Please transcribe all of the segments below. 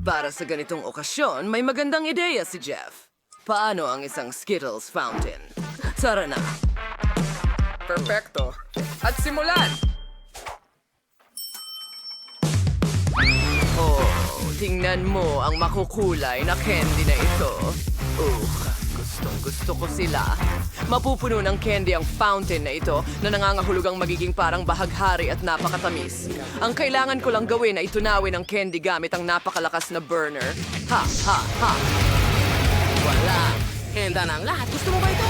Para sa ganitong okasyon, may magandang ideya si Jeff. Paano ang isang Skittles fountain? Tara na. Perfecto. At simulan! Oh, tingnan mo ang makukulay na candy na ito. Gusto ko sila. Mapupuno ng candy ang fountain na ito na nangangahulugang magiging parang bahaghari at napakatamis. Ang kailangan ko lang gawin ay tunawin ang candy gamit ang napakalakas na burner. Ha, ha, ha. Wala. Henda na ang lahat. Gusto mo ba ito?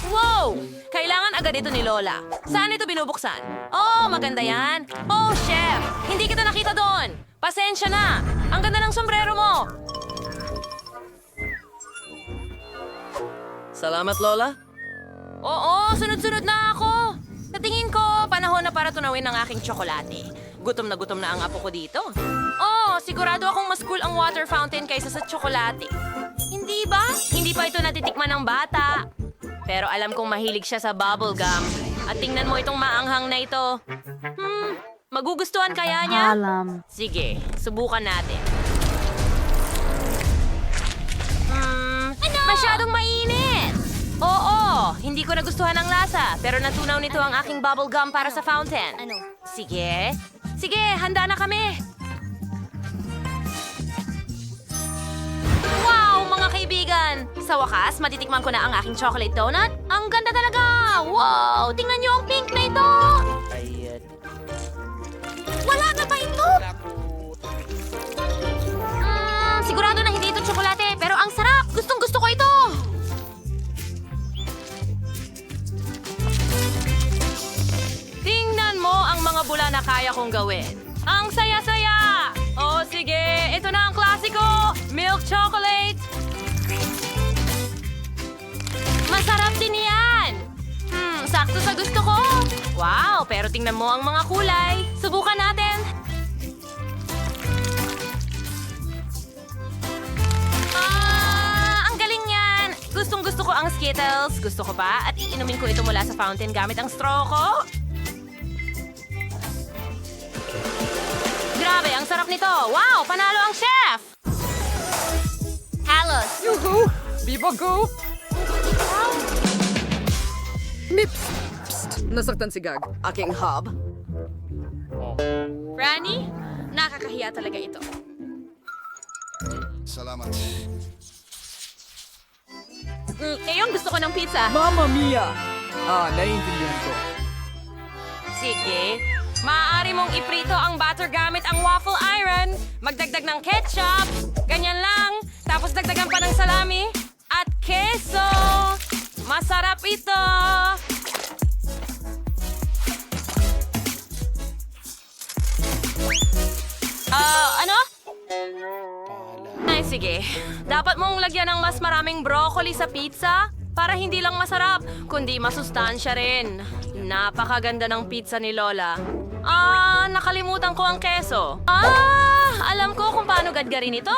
Wow! Kailangan agad ito ni Lola. Saan ito binubuksan? Oh, maganda yan. Oh, chef! Hindi kita nakita doon. Pasensya na. Ang ganda ng sombrero mo. Salamat, Lola. Oo, sunod-sunod na ako. Sa tingin ko, panahon na para tunawin ang aking tsokolate. Gutom na ang apo ko dito. Oh, sigurado akong mas cool ang water fountain kaysa sa tsokolate. Hindi ba? Hindi pa ito natitikman ng bata. Pero alam kong mahilig siya sa bubble gum. At tingnan mo itong maanghang na ito. Magugustuhan kaya niya? Sige, subukan natin. Masyadong mainit! Oo, hindi ko nagustuhan ang lasa, pero natunaw nito ang aking bubble gum para sa fountain. Sige, handa na kami. Wow, mga kaibigan! Sa wakas, matitikman ko na ang aking chocolate donut. Ang ganda talaga! Wow! Tingnan niyo ang pink na ito! Wala na ba ito? Sigurado na hindi ito tsokolate, pero ang sarap! Gustong-gusto ko ito! Tingnan mo ang mga bula na kaya kong gawin. Ang saya-saya! O sige, ito na ang klasiko! Milk chocolate! Masarap din yan! Sakto sa gusto ko! Wow, pero tingnan mo ang mga kulay. Subukan natin. Ang galing yan! Gustong-gusto ko ang Skittles. Gusto ko pa at iinumin ko ito mula sa fountain gamit ang straw ko. Grabe, ang sarap nito! Wow, panalo ang chef! Halos! Yuhu! Viva go! Mips! Psst! Nasaktan si Gag. Aking hub. Franny, nakakahiya talaga ito. Salamat. Ngayon gusto ko ng pizza. Mamma mia! Naiintindihan ko. Sige. Maaari mong iprito ang batter gamit ang waffle iron. Magdagdag ng ketchup. Ganyan lang. Tapos dagdagan pa ng salami. At keso. Masarap ito. Ano? Ay, sige. Dapat mong lagyan ng mas maraming broccoli sa pizza para hindi lang masarap, kundi masustansya rin. Napakaganda ng pizza ni Lola. Nakalimutan ko ang keso. Alam ko kung paano gadgarin ito.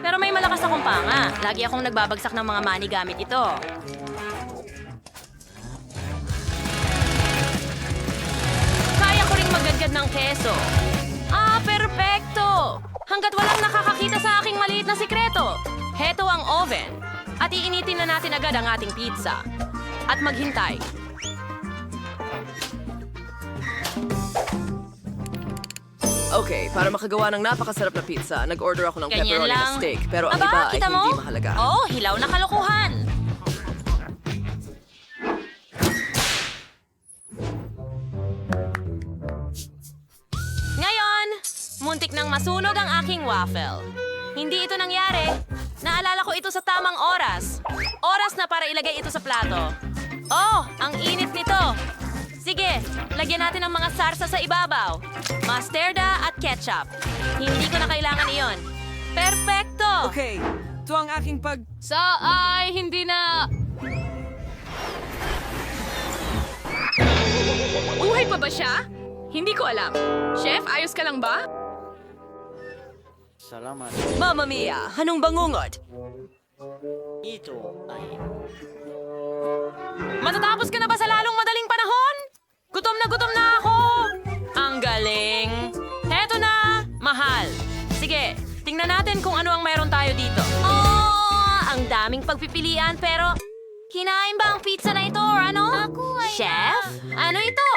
Pero may malakas akong panga. Lagi akong nagbabagsak ng mga money gamit ito. Kaya ko ring maggadgad ng keso. Perpekto! Hanggat walang nakakakita sa aking maliit na sikreto. Heto ang oven. At iinitin na natin agad ang ating pizza. At maghintay. Okay, para makagawa ng napakasarap na pizza, nag-order ako ng Ganyan pepperoni lang. na steak. Pero ang Aba, iba ay kita mo? hindi mahalaga. Oh, hilaw na kalokohan. Ngayon, muntik nang masunog ang aking waffle. Hindi ito nangyari. Naalala ko ito sa tamang oras. Oras na para ilagay ito sa plato. Oh, ang init nito. Sige, lagyan natin ng mga sarsa sa ibabaw. Mustard at ketchup. Hindi ko na kailangan iyon. Perpekto! Okay, ito ang aking Hindi na... Buhay pa ba siya? Hindi ko alam. Chef, ayos ka lang ba? Salamat. Mamma mia! Anong bangungot? Ito ay... Matatapos ka na ba sa lalong madaling panahon? Gutom na ako! Ang kung ano ang meron tayo dito. Oh, ang daming pagpipilian pero... Kinain ba ang pizza na ito or ano? Chef? Ano ito?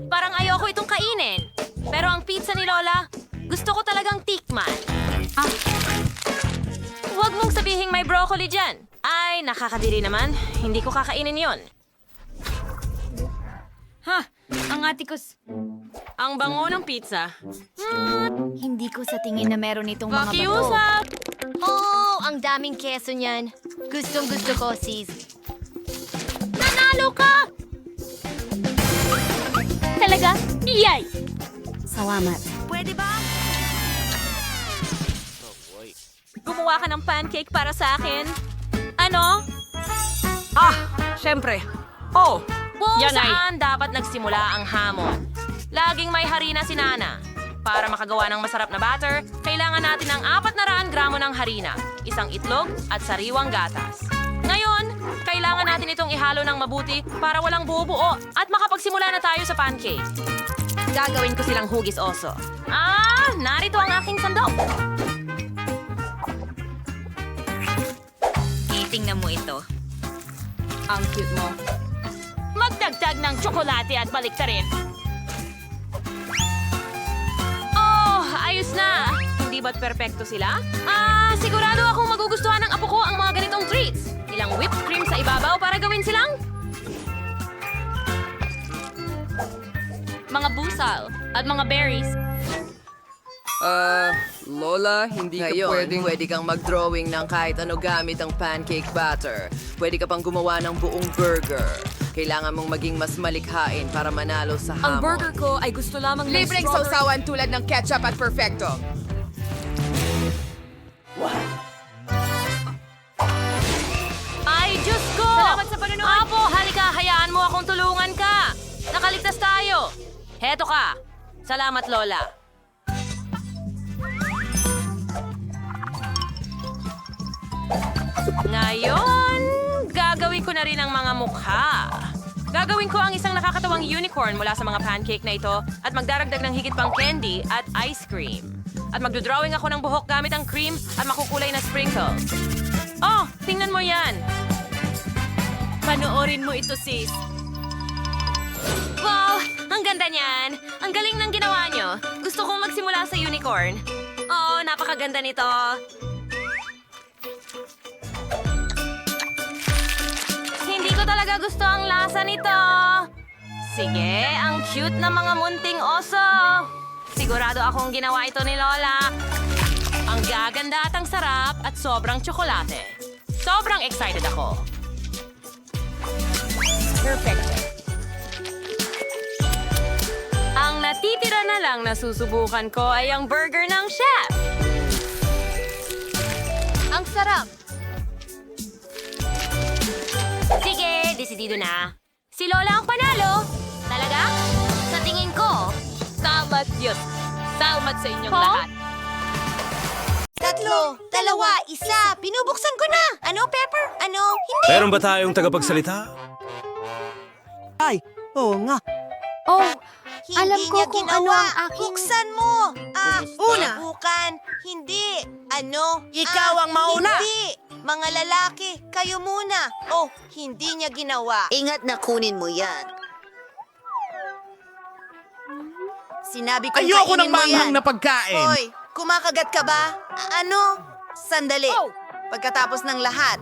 Parang ayoko itong kainin. Pero ang pizza ni Lola, gusto ko talagang tikman. Huwag mong sabihing may broccoli dyan. Ay, nakakadiri naman. Hindi ko kakainin yon. Ha! Ang atikos. Ang bango ng pizza. Hindi ko sa tingin na meron itong mga bato. Pakiusap! Oh, ang daming keso niyan. Gustong gusto ko, sis. Nanalo ka! Talaga? Iyay! Salamat. Pwede ba? Gumawa ka ng pancake para sa akin. Ano? Siyempre. Oh, Kung Yan ay- saan dapat nagsimula ang hamon. Laging may harina si Nana. Para makagawa ng masarap na batter, kailangan natin ng 400 gramo ng harina, isang itlog at sariwang gatas. Ngayon, kailangan natin itong ihalo ng mabuti para walang buo-buo at makapagsimula na tayo sa pancake. Gagawin ko silang hugis oso. Narito ang aking sandok. Itingnan mo ito. ang cute mo. Magdagdag ng tsokolate at baliktarin. Oh, ayos na! Hindi ba't perpekto sila? Sigurado akong magugustuhan ng apo ko ang mga ganitong treats. Ilang whipped cream sa ibabaw para gawin silang mga busal at mga berries. Lola, hindi ka pwedeng... Pwede kang mag-drawing ng kahit ano gamit ang pancake batter. Pwede ka pang gumawa ng buong burger. Kailangan mong maging mas malikhain para manalo sa hamon. Ang burger ko ay gusto lamang ng Libreng strawberry. sausawan tulad ng ketchup at perfecto. Ay, Diyos ko! Salamat sa panonood! Apo, halika, hayaan mo akong tulungan ka. Nakaligtas tayo. Heto ka. Salamat, Lola. Ngayon, gagawin ko na rin ang mga mukha. Gagawin ko ang isang nakakatawang unicorn mula sa mga pancake na ito at magdaragdag ng higit pang candy at ice cream. At magdodrawing ako ng buhok gamit ang cream at makukulay na sprinkles. Oh, tingnan mo yan. Panoorin mo ito, sis. Wow, ang ganda niyan. Ang galing ng ginawa nyo. Gusto kong magsimula sa unicorn. Oo, napakaganda nito. Hindi ko talaga gusto ang lasa nito. Sige, ang cute na mga munting oso. Sigurado akong ginawa ito ni Lola. Ang gaganda at ang sarap at sobrang tsokolate. Sobrang excited ako. Perfect. Ang natitira na lang na susubukan ko ay ang burger ng chef. Ang sarap. Sige, desidido na. Si Lola ang panalo. Talaga? Sa tingin ko. Salamat, Diyos. Salamat sa inyong lahat. 3, 2, 1. Pinubuksan ko na. Ano, Pepper? Ano? Hindi. Meron ba tayong tagapagsalita? Oh, Hindi alam ko niya kung ginawa. ano ang aking... Buksan mo. Bukan. Hindi. Ano? Ikaw ang mauna. Hindi. Mga lalaki, kayo muna. Oh, hindi niya ginawa. Ingat na kunin mo yan. Sinabi ko Ayoko kainin ng mo manghang yan. na pagkain! Hoy, kumakagat ka ba? Ano? Sandali. Pagkatapos ng lahat,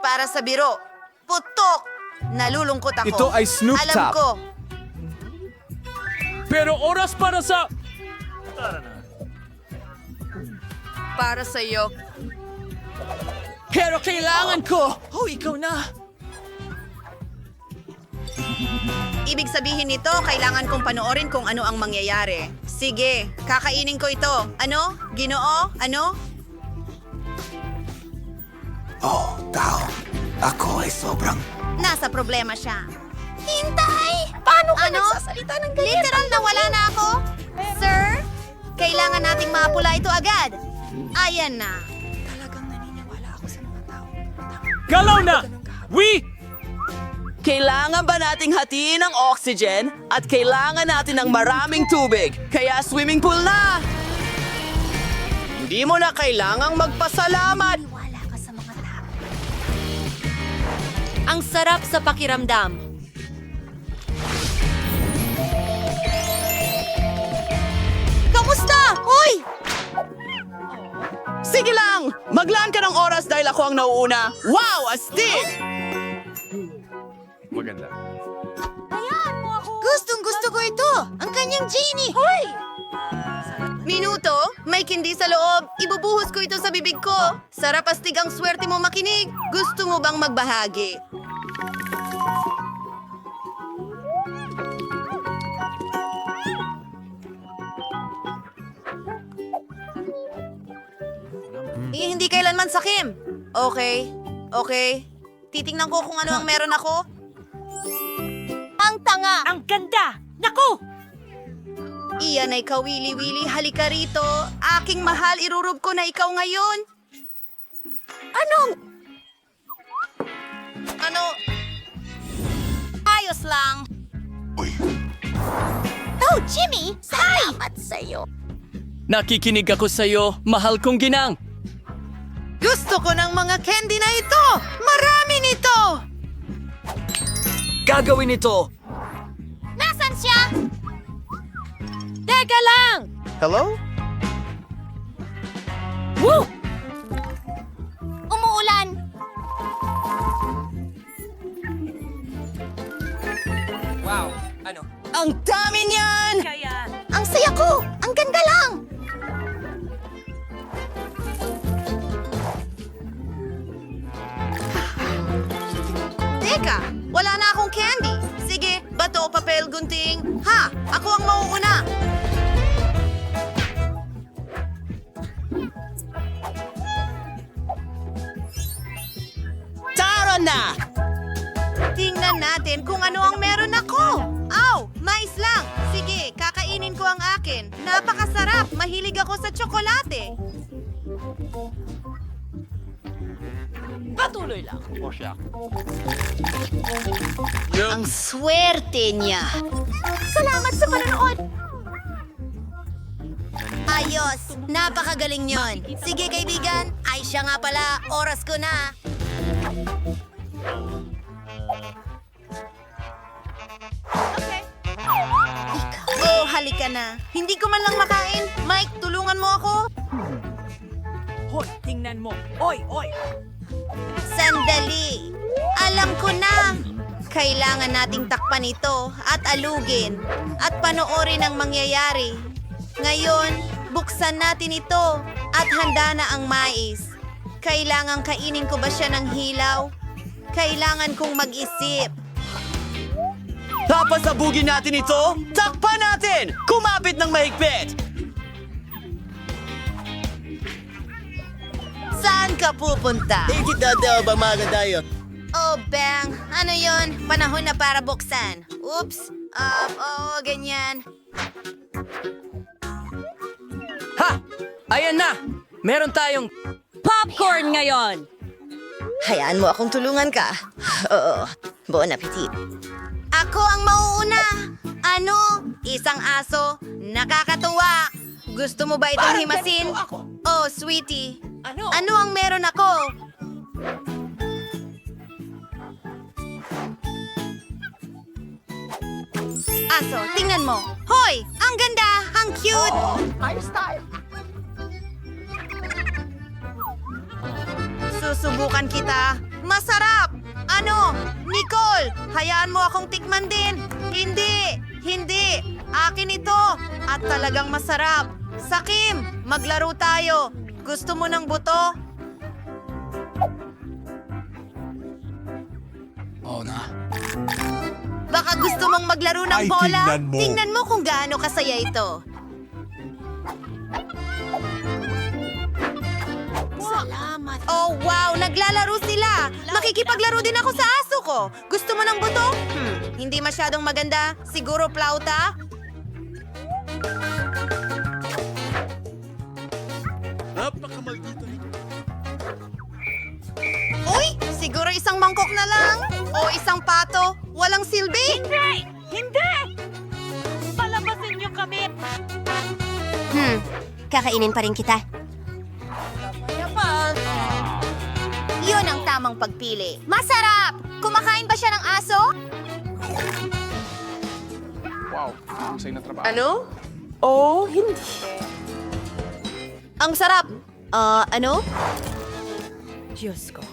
para sa biro, putok! Nalulungkot ako. Ito ay Snoop Alam Top. ko. Pero oras para sa... Para sa'yo. Pero kailangan ko! Oh, ikaw na! Ibig sabihin nito, kailangan kong panoorin kung ano ang mangyayari. Sige, kakainin ko ito. Ano? Ginoo? Ano? Oh, tao. Ako ay sobrang... Nasa problema siya. Hintay! Paano ka nagsasalita ng ganyan? Literal na wala na ako? Sir? Kailangan nating mapula ito agad. Ayan na. Galaw na! We! Kailangan ba nating hatiin ang oxygen at kailangan natin ng maraming tubig? Kaya swimming pool na! Hindi mo na kailangang magpasalamat. Wala ka sa mga tao. Ang sarap sa pakiramdam. Kamusta? Hoy! Sige lang! Maglaan ka ng oras dahil ako ang nauuna. Wow! Astig! Gustong-gusto ko ito! Ang kanyang genie! Hoy! Minuto, may kindi sa loob. Ibubuhos ko ito sa bibig ko. Sarap astig ang swerte mo makinig. Gusto mo bang magbahagi? Hindi kailanman sakim. Okay. Titingnan ko kung ano ang meron ako. Ang tanga! Ang ganda! Naku! Iyan ay kawili-wili, halika rito. Aking mahal, irurub ko na ikaw ngayon. Ano? Ayos lang! Oh, Jimmy! Salamat sa'yo! Nakikinig ako sa'yo, mahal kong ginang. Gusto ko ng mga candy na ito! Marami nito! Gagawin ito. Nasaan siya? Teka lang! Hello? Woo! Umuulan! Wow, ano? Ang dami niyan! Ang saya ko! Ang ganda lang! Teka, wala na akong candy. Sige, bato o papel, gunting. Ha! Ako ang mauuna! Tara na! Tingnan natin kung ano ang meron ako. Aw! Mais lang! Sige, kakainin ko ang akin. Napakasarap! Mahilig ako sa tsokolate. Patuloy lang. Ang swerte niya! Salamat sa panonood! Ayos! Napakagaling yon. Sige, kaibigan. Ay, siya nga pala. Oras ko na. Oh, halika na. Hindi ko man lang makain. Mike, tulungan mo ako. Hoy, tingnan mo. Oy! Sandali. Alam ko na. Kailangan nating takpan ito at alugin at panoorin ang mangyayari. Ngayon, buksan natin ito at handa na ang mais. Kailangan kainin ko ba siya ng hilaw? Kailangan kong mag-isip. Papasabugin natin ito! Takpan natin! Kumapit ng mahigpit! Saan ka pupunta? Ikitadaw ba mga tayo? Oh, bang! Ano yon? Panahon na para buksan. Oops! Oo, ganyan. Ha! Ayan na! Meron tayong... Popcorn ngayon! Hayaan mo akong tulungan ka. Oo, bon appetit. Ako ang mauuna. Ano? Isang aso? Nakakatuwa. Gusto mo ba itong himasin? Oh, sweetie. Ano ang meron ako? Aso, tingnan mo. Hoy! Ang ganda! Ang cute! Susubukan kita. Masarap! Ano? Nicole, hayaan mo akong tikman din. Hindi. Akin ito. At talagang masarap. Sakim, maglaro tayo. Gusto mo ng buto? Oh na. Baka gusto mong maglaro ng Ay, bola? tingnan mo. Tingnan mo kung gaano kasaya ito. Salamat! Oh, wow! Naglalaro sila! Makikipaglaro din ako sa aso ko! Gusto mo ng buto? Hindi masyadong maganda. Siguro plauta? Uy! Siguro isang mangkok na lang? O isang pato? Walang silbi? Kakainin pa rin kita. tamang pagpili. Masarap! Kumakain ba siya ng aso? Ano? Oh, hindi. Ang sarap! Ano? Diyos ko.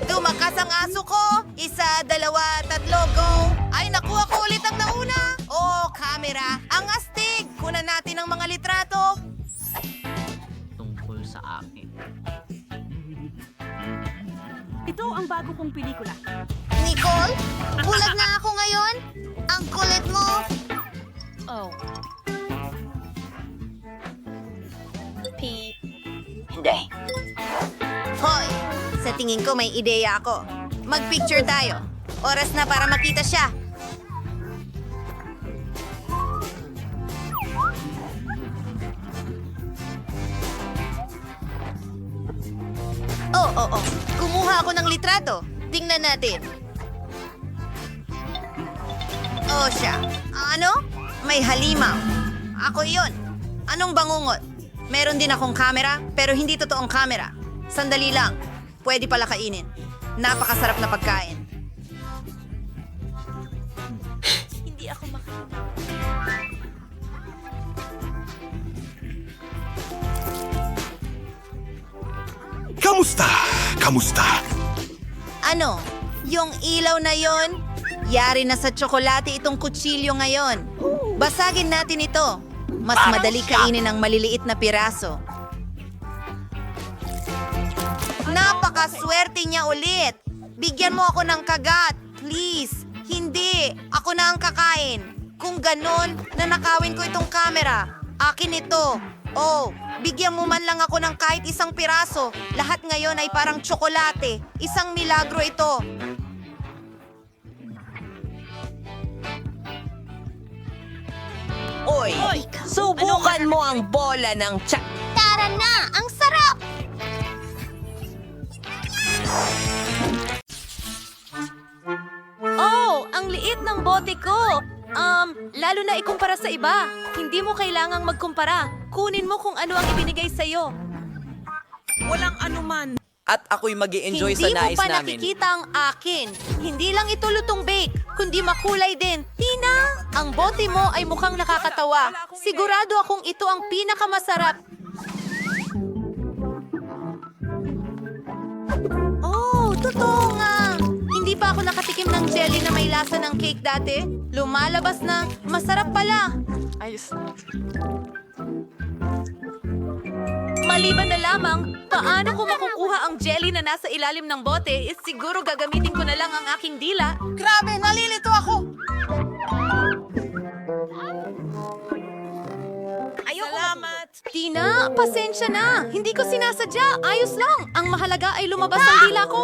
Tumakas ang aso ko! 1, 2, 3, go! Ay, nakuha ko ulit ang nauna! Oh, camera! Ang astig! Kunan natin ang mga litrato! Tungkol sa akin. Ito ang bago kong pelikula. Nicole? Bulag na ako ngayon? Ang kulit mo! Oh. Hoy! Sa tingin ko may ideya ako. Mag-picture tayo. Oras na para makita siya. Oh. Kumuha ako ng litrato. Tingnan natin. Oh, siya. Ano? May halimaw. Ako yun. Anong bangungot? Meron din akong kamera, pero hindi totoong kamera. Sandali lang. Pwede pala kainin. Napakasarap na pagkain. Hindi ako Kamusta? Kamusta? Ano? Yung ilaw na yon? Yari na sa tsokolate itong kutsilyo ngayon. Basagin natin ito. Mas madali kainin ang maliliit na piraso. Napakaswerte niya ulit. Bigyan mo ako ng kagat. Please. Hindi. Ako na ang kakain. Kung ganon, nanakawin ko itong camera. Akin ito. Oh, bigyan mo man lang ako ng kahit isang piraso. Lahat ngayon ay parang tsokolate. Isang milagro ito. Oy, subukan mo ang bola ng tsak. Tara na! Ang sarap! Oh, ang liit ng bote ko. Lalo na ikumpara sa iba. Hindi mo kailangang magkumpara. Kunin mo kung ano ang ibinigay sa'yo. Walang anuman. At ako'y mag-i-enjoy sa Hindi mo nais pa namin. nakikita ang akin. Hindi lang ito lutong bake, kundi makulay din. Tina, ang bote mo ay mukhang nakakatawa. Sigurado akong ito ang pinakamasarap. Oh, totoo nga. Hindi pa ako nakatikim ng jelly na may lasa ng cake dati. Lumalabas na, masarap pala. Ayos. Maliban na lamang, paano ko makukuha ang jelly na nasa ilalim ng bote? Siguro gagamitin ko na lang ang aking dila. Grabe, nalilito ako. Salamat. Tina, pasensya na. Hindi ko sinasadya. Ayos lang. Ang mahalaga ay lumabas ang dila ko.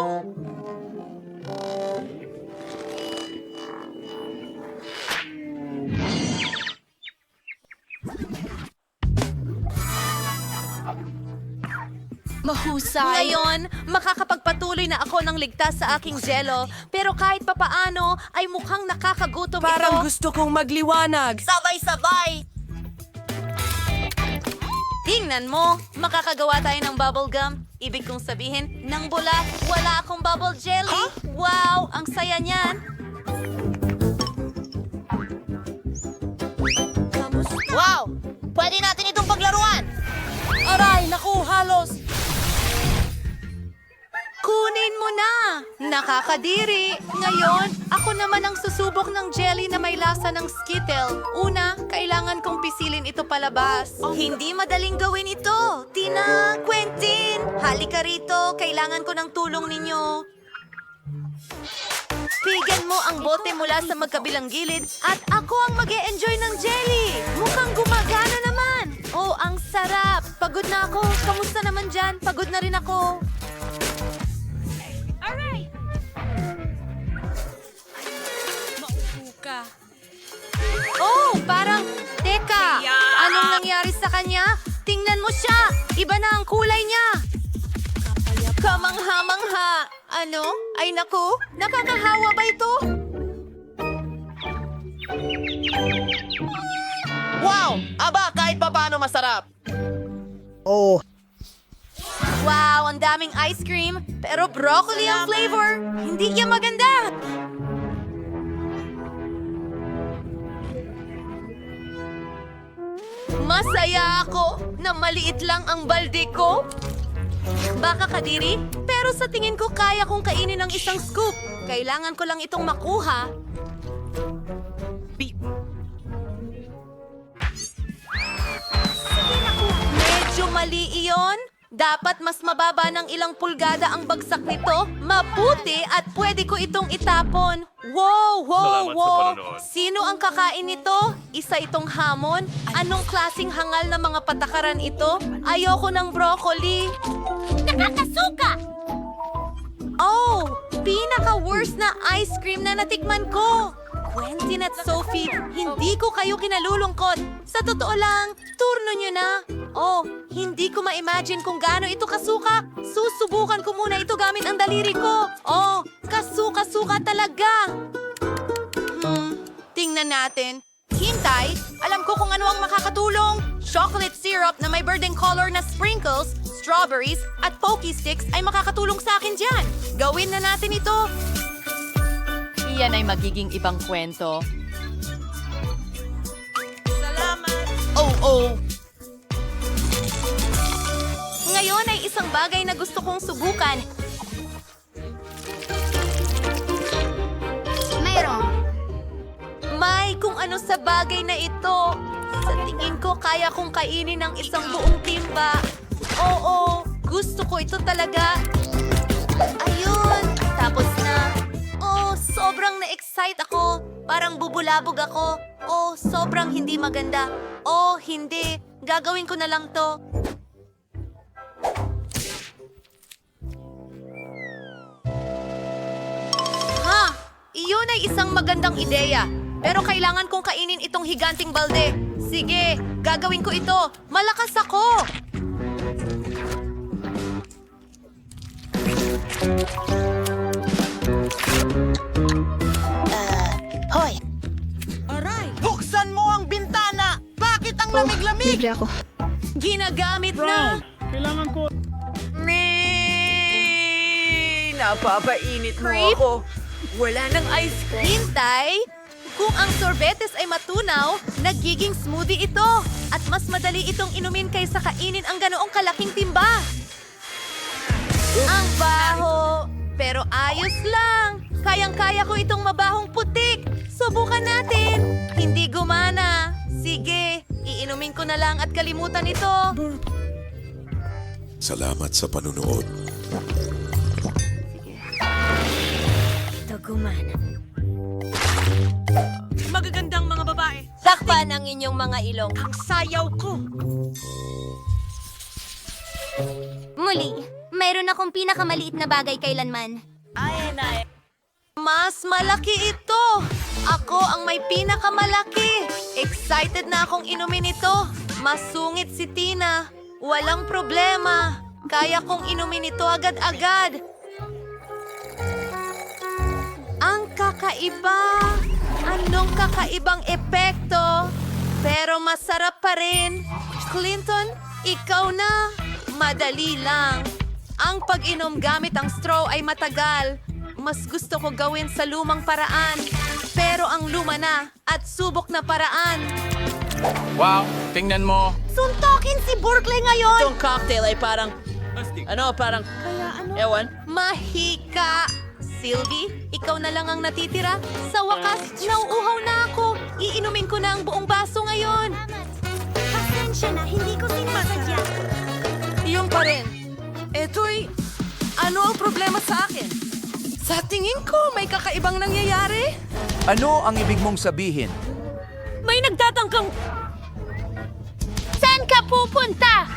Mahusay. Ngayon, makakapagpatuloy na ako ng ligtas sa aking jello. Pero kahit papaano, ay mukhang nakakagutom Parang ito. gusto kong magliwanag. Sabay-sabay. Tingnan mo, makakagawa tayo ng bubble gum. Ibig kong sabihin, nang bula, wala akong bubble jelly. Wow, ang saya niyan. Wow! Pwede natin itong paglaruan. Aray, naku, halos. Kunin mo na! Nakakadiri! Ngayon, ako naman ang susubok ng jelly na may lasa ng Skittle. Una, kailangan kong pisilin ito palabas. Hindi madaling gawin ito. Tina, Quentin, halika rito. Kailangan ko ng tulong ninyo. Bigyan mo ang bote mula sa magkabilang gilid at ako ang mag-e-enjoy ng jelly. Mukhang gumagana naman. Oh, ang sarap. Pagod na ako. Kamusta naman dyan? Pagod na rin ako. Alright. Maupo ka. Oh, parang... Teka, anong nangyari sa kanya? Tingnan mo siya. Iba na ang kulay niya. Kamangha-mangha. Ano? Ay naku, nakakahawa ba ito? Wow! Aba, kahit pa paano masarap. Wow, ang daming ice cream. Pero broccoli ang flavor. Hindi yan maganda. Masaya ako na maliit lang ang balde ko. Baka kadiri, pero sa tingin ko kaya kong kainin ng isang scoop. Kailangan ko lang itong makuha. Medyo mali iyon. Dapat mas mababa ng ilang pulgada ang bagsak nito. Mabuti at pwede ko itong itapon. Wow, wow, wow. Sino ang kakain nito? Isa itong hamon? Anong klasing hangal na mga patakaran ito? Ayoko ng broccoli. Nakakasuka! Oh, pinaka-worst na ice cream na natikman ko. Quentin at Sophie, hindi ko kayo kinalulungkot. Sa totoo lang, turno nyo na. Oh, hindi ko ma-imagine kung gaano ito kasuka. Susubukan ko muna ito gamit ang daliri ko. Oh, kasuka-suka talaga. Tingnan natin. Hintay, alam ko kung ano ang makakatulong. Chocolate syrup na may birding color na sprinkles, strawberries, at pokey sticks ay makakatulong sa akin dyan. Gawin na natin ito. Iyan ay magiging ibang kwento. Oh. Ngayon ay isang bagay na gusto kong subukan. Mayroon. May kung ano sa bagay na ito. Sa tingin ko, kaya kong kainin ng isang buong timba. Oo, gusto ko ito talaga. Ayun, tapos na. Oh, sobrang na-excite ako. Parang bubulabog ako. Oh, sobrang hindi maganda. Oh, hindi. Gagawin ko na lang to. Ha! Iyon ay isang magandang ideya. Pero kailangan kong kainin itong higanting balde. Sige, gagawin ko ito. Malakas ako! Hoy! Buksan mo ang bintana! Bakit ang lamig-lamig? Bigla ako. Ginagamit na! Napapainit mo Creep? ako. Wala ng ice cream. Hintay! Kung ang sorbetes ay matunaw, nagiging smoothie ito. At mas madali itong inumin kaysa kainin ang ganoong kalaking timba. Ang baho! Pero ayos lang. Kayang-kaya ko itong mabahong putik. Subukan natin. Hindi gumana. Sige, iinumin ko na lang at kalimutan ito. Salamat sa panunood. Ito gumana. Magagandang mga babae. Takpan ang inyong mga ilong. Ang sayaw ko. Muli, mayroon akong pinakamaliit na bagay kailanman. Mas malaki ito. Ako ang may pinakamalaki. Excited na akong inumin ito. Masungit si Tina. Walang problema. Kaya kong inumin ito agad-agad. Ang kakaiba. Anong kakaibang epekto? Pero masarap pa rin. Clinton, ikaw na. Madali lang. Ang pag-inom gamit ang straw ay matagal. Mas gusto ko gawin sa lumang paraan. Pero ang luma na at subok na paraan. Wow, tingnan mo. Suntokin si Berkeley ngayon! Itong cocktail ay parang... parang... Ewan. Mahika! Sylvie, ikaw na lang ang natitira. Sa wakas, nauuhaw na ako. Iinumin ko na ang buong baso ngayon. Pasensya na, hindi ko sinasadya. Yung pa rin. Eto'y, ano ang problema sa akin? Sa tingin ko, may kakaibang nangyayari. Ano ang ibig mong sabihin? May nagtatangkang... Saan ka pupunta?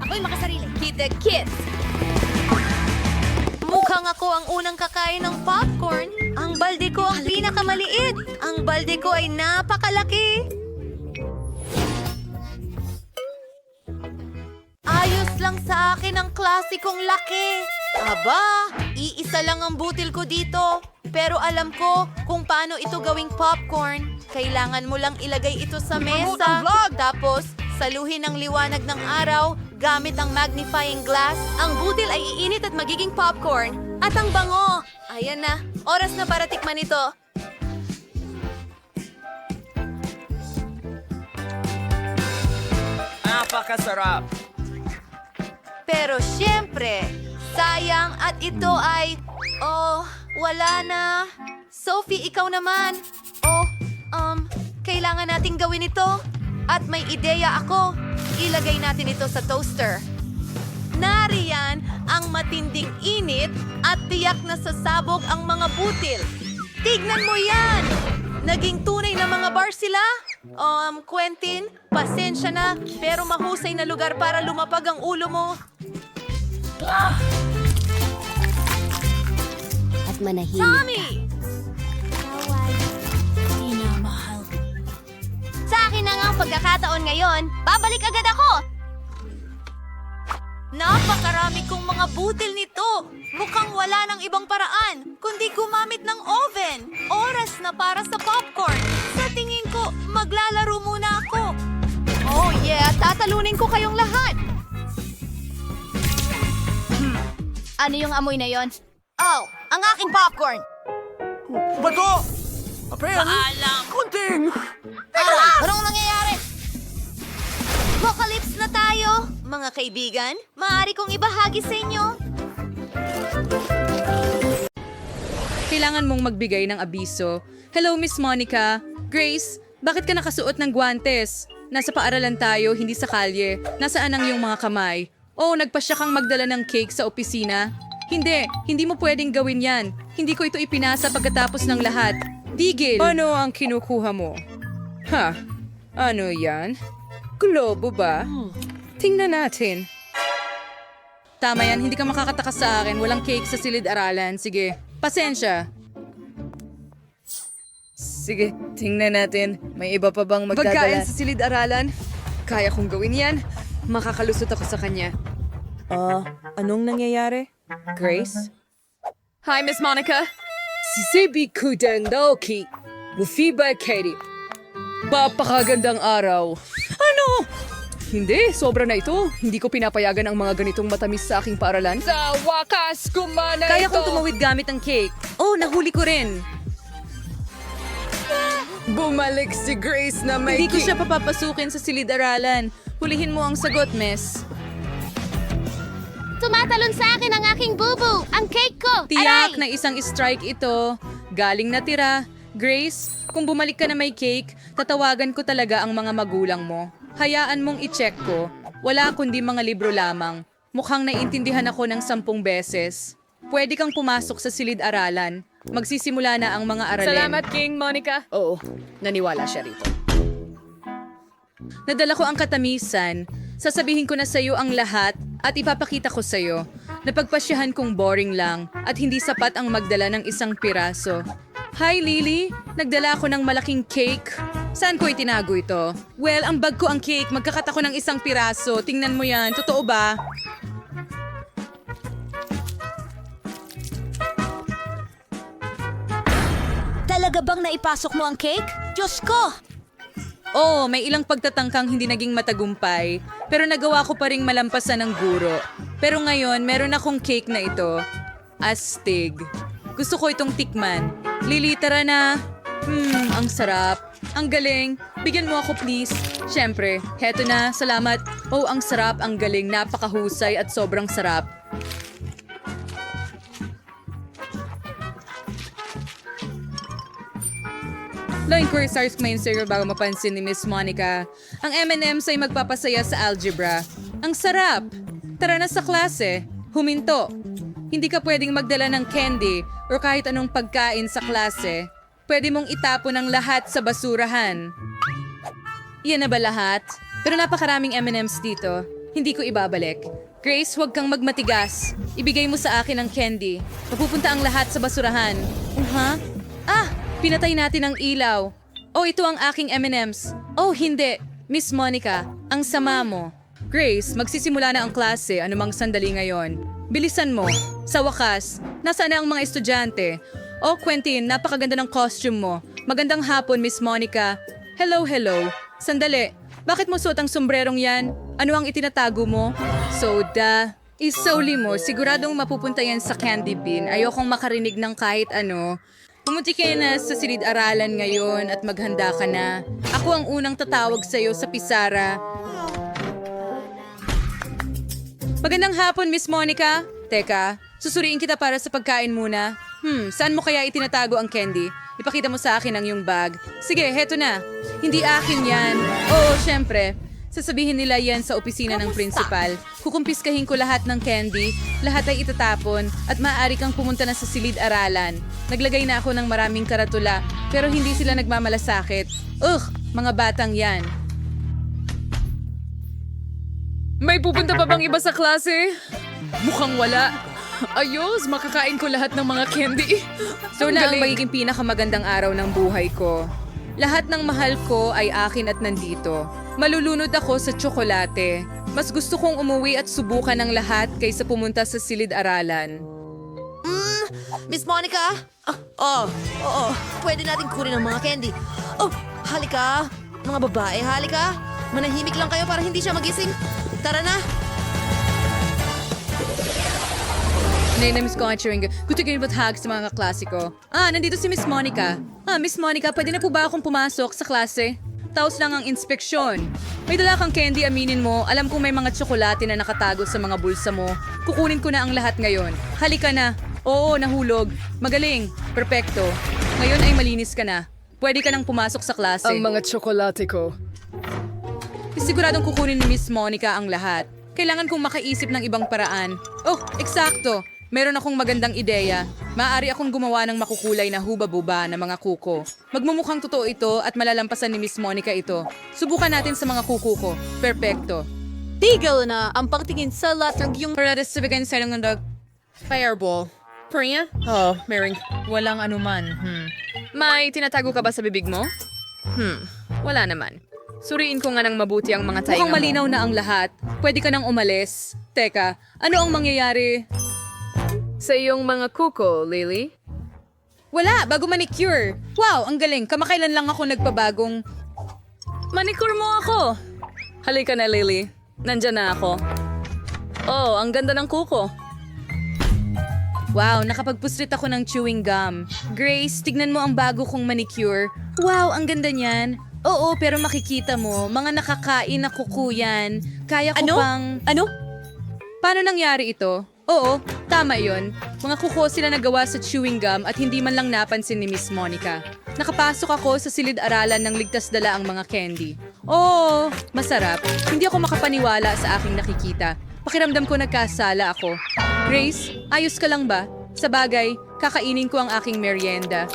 Ako'y makasarili. Kita kids! Mukhang ako ang unang kakain ng popcorn. Ang balde ko ang pinakamaliit. Ang balde ko ay napakalaki. Ayos lang sa akin ang klasikong laki. Aba, iisa lang ang butil ko dito. Pero alam ko kung paano ito gawing popcorn. Kailangan mo lang ilagay ito sa mesa. Tapos, Saluhin ang liwanag ng araw gamit ang magnifying glass. Ang butil ay iinit at magiging popcorn. At ang bango! Ayan na, oras na para tikman ito. Napakasarap. Pero syempre, sayang at ito ay... Oh, wala na. Sophie, ikaw naman. Oh, kailangan nating gawin ito. At may ideya ako. Ilagay natin ito sa toaster. Nariyan ang matinding init at tiyak na sasabog ang mga butil. Tignan mo yan! Naging tunay na mga bar sila? Quentin, pasensya na, pero mahusay na lugar para lumapag ang ulo mo. At manahimik. Tommy! Sa akin na nga ang pagkakataon ngayon. Babalik agad ako! Napakarami kong mga butil nito. Mukhang wala ng ibang paraan, kundi gumamit ng oven. Oras na para sa popcorn. Sa tingin ko, maglalaro muna ako. Oh yeah, tatalunin ko kayong lahat! Ano yung amoy na yon? Oh, ang aking popcorn! Bato! Apen! Kunting! Anong nangyayari? Apocalypse na tayo, mga kaibigan. Maaari kong ibahagi sa inyo. Kailangan mong magbigay ng abiso. Hello, Miss Monica. Grace, bakit ka nakasuot ng guwantes? Nasa paaralan tayo, hindi sa kalye. Nasaan ang iyong mga kamay? Oh, nagpasya kang magdala ng cake sa opisina? Hindi mo pwedeng gawin yan. Hindi ko ito ipinasa pagkatapos ng lahat. Tigil! Ano ang kinukuha mo? Ha? Ano yan? Globo ba? Tingnan natin. Tama yan, hindi ka makakatakas sa akin. Walang cake sa silid-aralan. Sige, pasensya. Sige, tingnan natin. May iba pa bang magdadala? Pagkain sa silid-aralan? Kaya kong gawin yan. Makakalusot ako sa kanya. Anong nangyayari? Grace? Hi, Miss Monica. Sisibi Kudandoki. Mufiba Katie. Papakagandang araw. Ano? Hindi, sobra na ito. Hindi ko pinapayagan ang mga ganitong matamis sa aking paaralan. Sa wakas, kumana Kaya kong tumawid gamit ang cake. Oh, nahuli ko rin. Bumalik si Grace na may Hindi ko siya papapasukin sa silid-aralan. Hulihin mo ang sagot, miss. Tumatalon sa akin ang aking bubu! Ang cake ko! Tiyak na isang strike ito. Galing na tira. Grace, kung bumalik ka na may cake, tatawagan ko talaga ang mga magulang mo. Hayaan mong i-check ko. Wala kundi mga libro lamang. Mukhang naiintindihan ako ng 10 beses. Pwede kang pumasok sa silid-aralan. Magsisimula na ang mga aralin. Salamat, King Monica. Oo, naniwala siya rito. Nadala ko ang katamisan. Sasabihin ko na sa'yo ang lahat at ipapakita ko sa'yo. Napagpasyahan kong boring lang at hindi sapat ang magdala ng isang piraso. Hi, Lily! Nagdala ako ng malaking cake. Saan ko itinago ito? Well, ang bag ko ang cake. Magkakat ako ng isang piraso. Tingnan mo yan. Totoo ba? Talaga bang naipasok mo ang cake? Diyos ko! Oo, may ilang pagtatangkang hindi naging matagumpay, pero nagawa ko pa ring malampasan ng guro. Pero ngayon, meron akong cake na ito. Astig. Gusto ko itong tikman. Lili, tara na. Ang sarap. Ang galing. Bigyan mo ako, please. Siyempre, heto na. Salamat. Oh, ang sarap, ang galing. Napakahusay at sobrang sarap. Line ko stars kumain sa'yo bago mapansin ni Miss Monica. Ang M&M's ay magpapasaya sa algebra. Ang sarap! Tara na sa klase. Huminto. Hindi ka pwedeng magdala ng candy o kahit anong pagkain sa klase. Pwede mong itapon ang lahat sa basurahan. Iyan na ba lahat? Pero napakaraming M&M's dito. Hindi ko ibabalik. Grace, huwag kang magmatigas. Ibigay mo sa akin ang candy. Mapupunta ang lahat sa basurahan. Pinatay natin ang ilaw. Oh, ito ang aking M&M's. Oh, hindi. Miss Monica, ang sama mo. Grace, magsisimula na ang klase anumang sandali ngayon. Bilisan mo. Sa wakas, nasaan na ang mga estudyante? Oh, Quentin, napakaganda ng costume mo. Magandang hapon, Miss Monica. Hello. Sandali. Bakit mo suot ang sombrerong yan? Ano ang itinatago mo? Soda. Isauli mo, siguradong mapupunta yan sa candy bin. Ayokong makarinig ng kahit ano. Pumunti ka na sa silid-aralan ngayon at maghanda ka na. Ako ang unang tatawag sa'yo sa pisara. Magandang hapon, Miss Monica. Teka, susuriin kita para sa pagkain muna. Saan mo kaya itinatago ang candy? Ipakita mo sa akin ang iyong bag. Sige, heto na. Hindi akin yan. Oo, syempre. Sasabihin nila yan sa opisina ng principal. Kukumpiskahin ko lahat ng candy, lahat ay itatapon, at maaari kang pumunta na sa silid-aralan. Naglagay na ako ng maraming karatula, pero hindi sila nagmamalasakit. Mga batang yan. May pupunta pa bang iba sa klase? Mukhang wala. Ayos, makakain ko lahat ng mga candy. So na ang magiging pinakamagandang araw ng buhay ko. Lahat ng mahal ko ay akin at nandito. Malulunod ako sa tsokolate. Mas gusto kong umuwi at subukan ng lahat kaysa pumunta sa silid-aralan. Miss Monica? Oo. Pwede natin kunin ang mga candy. Halika. Mga babae, halika. Manahimik lang kayo para hindi siya magising. Tara na. Namiss ko ang chewing gum. Gusto ko ba't hug sa mga klasiko. Nandito si Miss Monica. Miss Monica, pwede na po ba akong pumasok sa klase? Taos lang ang inspeksyon. May dala kang candy, aminin mo. Alam kong may mga tsokolate na nakatago sa mga bulsa mo. Kukunin ko na ang lahat ngayon. Halika na. Oo, nahulog. Magaling. Perpekto. Ngayon ay malinis ka na. Pwede ka nang pumasok sa klase. Ang mga tsokolate ko. Siguradong kukunin ni Miss Monica ang lahat. Kailangan kong makaisip ng ibang paraan. Eksakto. Meron akong magandang ideya. Maaari akong gumawa ng makukulay na huba-buba na mga kuko. Magmumukhang totoo ito at malalampasan ni Miss Monica ito. Subukan natin sa mga kuko ko. Perpekto. Tigil na ang pagtingin sa latrag yung... Paradas sa bigay sa ng Fireball. Priya? Mering. Walang anuman. May tinatago ka ba sa bibig mo? Wala naman. Suriin ko nga ng mabuti ang mga tainga mo. Mukhang malinaw na ang lahat. Pwede ka nang umalis. Teka, ano ang mangyayari? Sa iyong mga kuko, Lily? Wala, bago manicure. Wow, ang galing. Kamakailan lang ako nagpabagong... Manicure mo ako. Halika na, Lily. Nandyan na ako. Ang ganda ng kuko. Wow, nakapagpuslit ako ng chewing gum. Grace, tignan mo ang bago kong manicure. Wow, ang ganda niyan. Oo, pero makikita mo, mga nakakain na kuko yan. Kaya ko pang... Ano? Paano nangyari ito? Oo, tama yon. Mga kuko sila nagawa sa chewing gum at hindi man lang napansin ni Miss Monica. Nakapasok ako sa silid-aralan ng ligtas dala ang mga candy. Masarap. Hindi ako makapaniwala sa aking nakikita. Pakiramdam ko nagkasala ako. Grace, ayos ka lang ba? Sa bagay, kakainin ko ang aking merienda.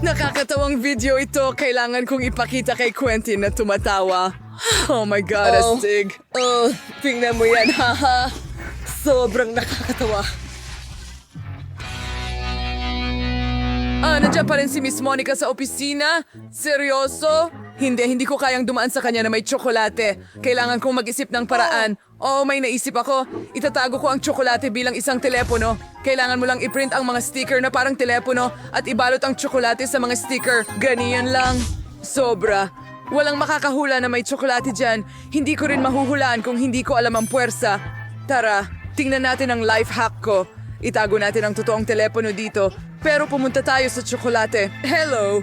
Nakakatawang video ito. Kailangan kong ipakita kay Quentin na tumatawa. Oh my God, astig. Tingnan mo yan, haha. Sobrang nakakatawa. Nandiyan pa rin si Miss Monica sa opisina? Seryoso? Hindi ko kayang dumaan sa kanya na may tsokolate. Kailangan kong mag-isip ng paraan. May naisip ako. Itatago ko ang tsokolate bilang isang telepono. Kailangan mo lang i-print ang mga sticker na parang telepono at ibalot ang tsokolate sa mga sticker. Ganiyan lang. Sobra. Walang makakahula na may tsokolate dyan. Hindi ko rin mahuhulaan kung hindi ko alam ang puwersa. Tara, tingnan natin ang life hack ko. Itago natin ang totoong telepono dito. Pero pumunta tayo sa tsokolate. Hello!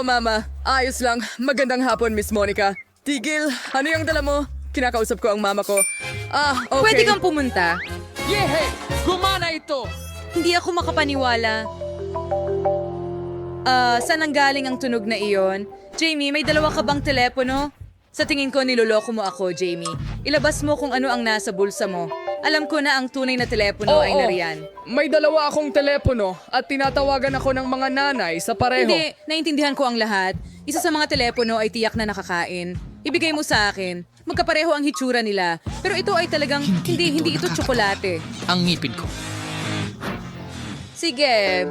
Mama. Ayos lang. Magandang hapon, Miss Monica. Tigil. Ano yung dala mo? Kinakausap ko ang mama ko. Okay. Pwede kang pumunta. Yehe! Gumana ito! Hindi ako makapaniwala. Saan ang galing ang tunog na iyon? Jamie, may dalawa ka bang telepono? Sa tingin ko, niloloko mo ako, Jamie. Ilabas mo kung ano ang nasa bulsa mo. Alam ko na ang tunay na telepono ay nariyan. May dalawa akong telepono at tinatawagan ako ng mga nanay sa pareho. Hindi, naintindihan ko ang lahat. Isa sa mga telepono ay tiyak na nakakain. Ibigay mo sa akin. Magkapareho ang hitsura nila. Pero ito ay talagang hindi ito tsokolate. Ang ngipin ko. Sige.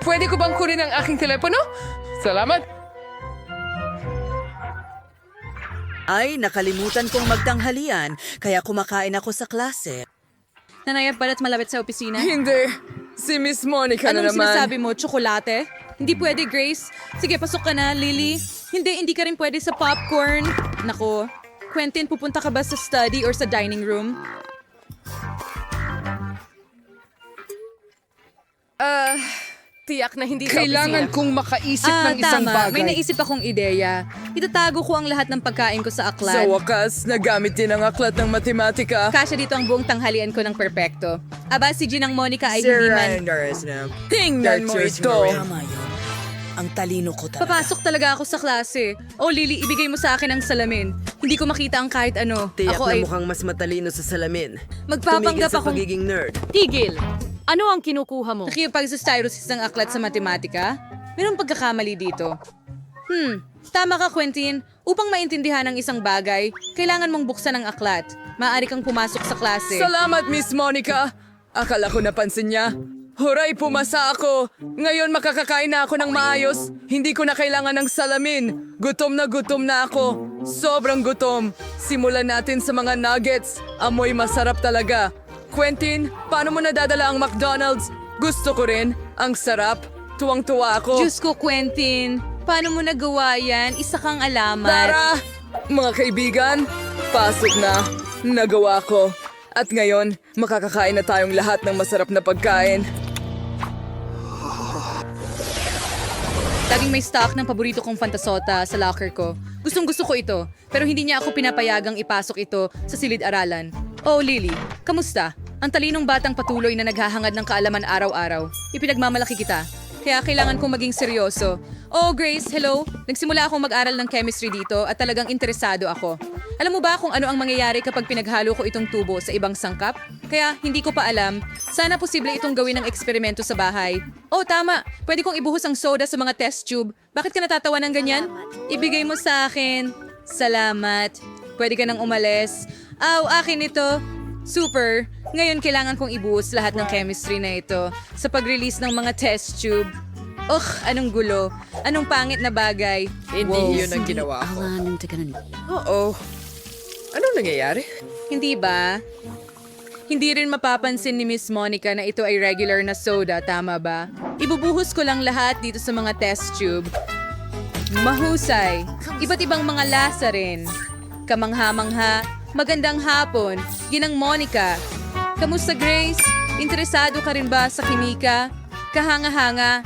Pwede ko bang kunin ang aking telepono? Salamat. Ay, nakalimutan kong magtanghalian, kaya kumakain ako sa klase. Nanayap balat malapit sa opisina? Hindi. Si Miss Monica na Anong naman. sinasabi mo? Tsokolate? Hindi pwede, Grace. Sige, pasok ka na, Lily. Hindi ka rin pwede sa popcorn. Nako, Quentin, pupunta ka ba sa study or sa dining room? Tiyak na hindi sa Kailangan opisina. kong makaisip ng isang tama. bagay. May naisip akong ideya. Itatago ko ang lahat ng pagkain ko sa aklat. Sa wakas, nagamit din ang aklat ng matematika. Kasya dito ang buong tanghalian ko ng perpekto. Aba, si Ginang Monica ay hindi man... Tingnan mo ito. Tama yun. Ang talino ko talaga. Papasok talaga ako sa klase. Oh, Lily, ibigay mo sa akin ang salamin. Hindi ko makita ang kahit ano. Ako ay mas matalino sa salamin. magpapanggap akong nerd. Tigil! Ano ang kinukuha mo? nakikipagsustyrosis ng aklat sa matematika. Mayroong pagkakamali dito. Tama ka, Quentin. Upang maintindihan ang isang bagay, kailangan mong buksan ang aklat. Maaari kang pumasok sa klase. Salamat, Miss Monica. Akala ko napansin niya. Huray, pumasa ako. Ngayon makakakain na ako ng maayos. Hindi ko na kailangan ng salamin. Gutom na ako. Sobrang gutom. Simulan natin sa mga nuggets. Amoy masarap talaga. Quentin, paano mo nadadala ang McDonald's? Gusto ko rin. Ang sarap. Tuwang-tuwa ako. Diyos ko, Quentin. Paano mo nagawa yan? Isa kang alamat. Tara! Mga kaibigan, pasok na. Nagawa ko. At ngayon, makakakain na tayong lahat ng masarap na pagkain. Laging may stock ng paborito kong fantasota sa locker ko. Gustong-gusto ko ito, pero hindi niya ako pinapayagang ipasok ito sa silid-aralan. Oh, Lily, kamusta? Ang talinong batang patuloy na naghahangad ng kaalaman araw-araw. Ipinagmamalaki kita. Kaya kailangan kong maging seryoso. Oh, Grace, hello. Nagsimula akong mag-aral ng chemistry dito at talagang interesado ako. Alam mo ba kung ano ang mangyayari kapag pinaghalo ko itong tubo sa ibang sangkap? Kaya hindi ko pa alam. Sana posible itong gawin ng eksperimento sa bahay. Oh, tama. Pwede kong ibuhos ang soda sa mga test tube. Bakit ka natatawa ng ganyan? Ibigay mo sa akin. Salamat. Pwede ka nang umalis. Aw, akin ito. Super. Ngayon kailangan kong ibuhos lahat ng chemistry na ito sa pag-release ng mga test tube. Anong gulo. Anong pangit na bagay. Hindi yun ang ginawa ko. Oo. Anong nangyayari? Hindi ba? Hindi rin mapapansin ni Miss Monica na ito ay regular na soda, tama ba? Ibubuhos ko lang lahat dito sa mga test tube. Mahusay. Iba't ibang mga lasa rin. Kamangha-mangha. Magandang hapon. Ginang Monica. Kamusta, Grace? Interesado ka rin ba sa kimika? Kahanga-hanga.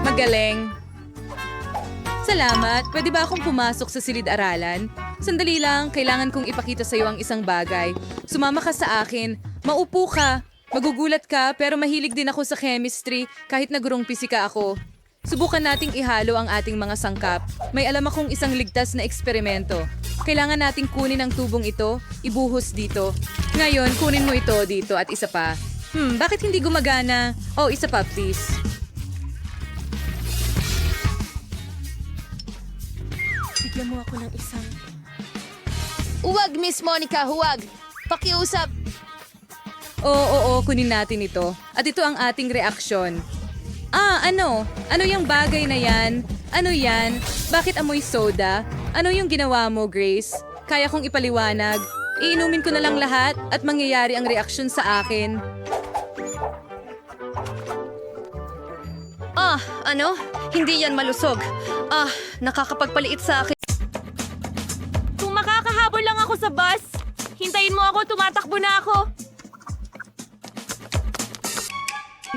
Magaling. Salamat. Pwede ba akong pumasok sa silid-aralan? Sandali lang, kailangan kong ipakita sa iyo ang isang bagay. Sumama ka sa akin. Maupo ka. Magugulat ka, pero mahilig din ako sa chemistry kahit nagurong pisika ako. Subukan nating ihalo ang ating mga sangkap. May alam akong isang ligtas na eksperimento. Kailangan nating kunin ang tubong ito, ibuhos dito. Ngayon, kunin mo ito dito at isa pa. Bakit hindi gumagana? Oh, isa pa, please. Bigyan mo ako ng isang... Huwag, Miss Monica, huwag! Pakiusap! Oo, kunin natin ito. At ito ang ating reaksyon. Ano? Ano yung bagay na yan? Ano yan? Bakit amoy soda? Ano yung ginawa mo, Grace? Kaya kong ipaliwanag. Iinumin ko na lang lahat at mangyayari ang reaksyon sa akin. Ano? Hindi yan malusog. Nakakapagpaliit sa akin. Kung makakahabol lang ako sa bus, hintayin mo ako, tumatakbo na ako.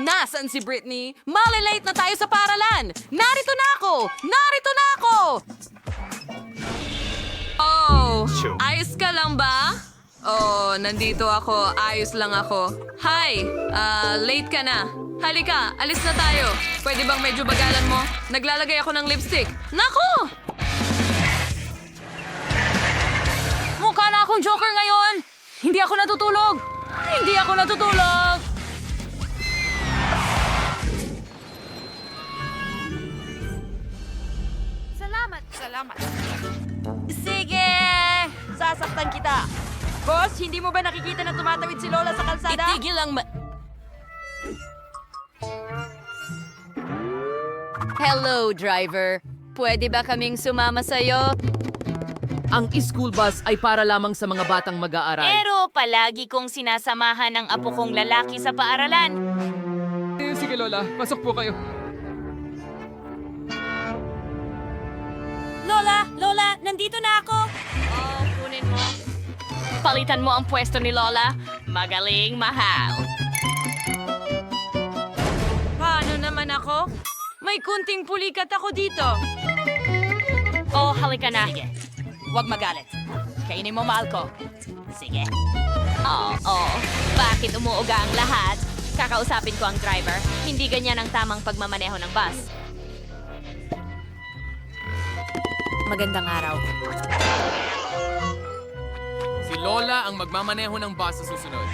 Nasaan si Britney? Malilate na tayo sa paralan! Narito na ako! Narito na ako! Oh, ayos ka lang ba? Oh, nandito ako. Ayos lang ako. Hi, late ka na. Halika, alis na tayo. Pwede bang medyo bagalan mo? Naglalagay ako ng lipstick. Naku! Mukha na akong joker ngayon. Hindi ako natutulog. Hindi ako natutulog. Salamat. Sige! Sasaktan kita. Boss, hindi mo ba nakikita na tumatawid si Lola sa kalsada? Itigil ang Hello, driver. Pwede ba kaming sumama sa'yo? Ang school bus ay para lamang sa mga batang mag-aaral. Pero palagi kong sinasamahan ang apo kong lalaki sa paaralan. Sige, Lola. Pasok po kayo. Lola, nandito na ako. Oh, kunin mo. Palitan mo ang pwesto ni Lola. Magaling, mahal. Paano naman ako? May kunting pulikat ako dito. Oh, halika na. Sige. Huwag magalit. Kainin mo, mahal ko. Sige. Bakit umuuga ang lahat? Kakausapin ko ang driver. Hindi ganyan ang tamang pagmamaneho ng bus. Magandang araw. Si Lola ang magmamaneho ng bus sa susunod.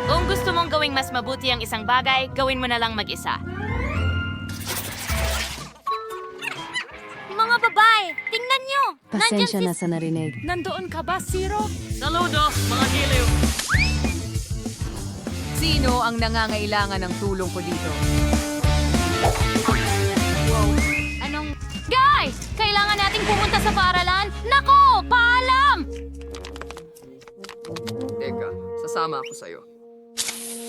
Kung gusto mong gawing mas mabuti ang isang bagay, gawin mo na lang mag-isa. Mga babae, tingnan nyo! Pasensya na sa narinig. Nandoon ka ba, Zero? Saludo, mga giliw. Sino ang nangangailangan ng tulong ko dito? Anong... Guys! Kailangan nating pumunta sa paaralan? Nako! Paalam! Teka, sasama ako sa'yo.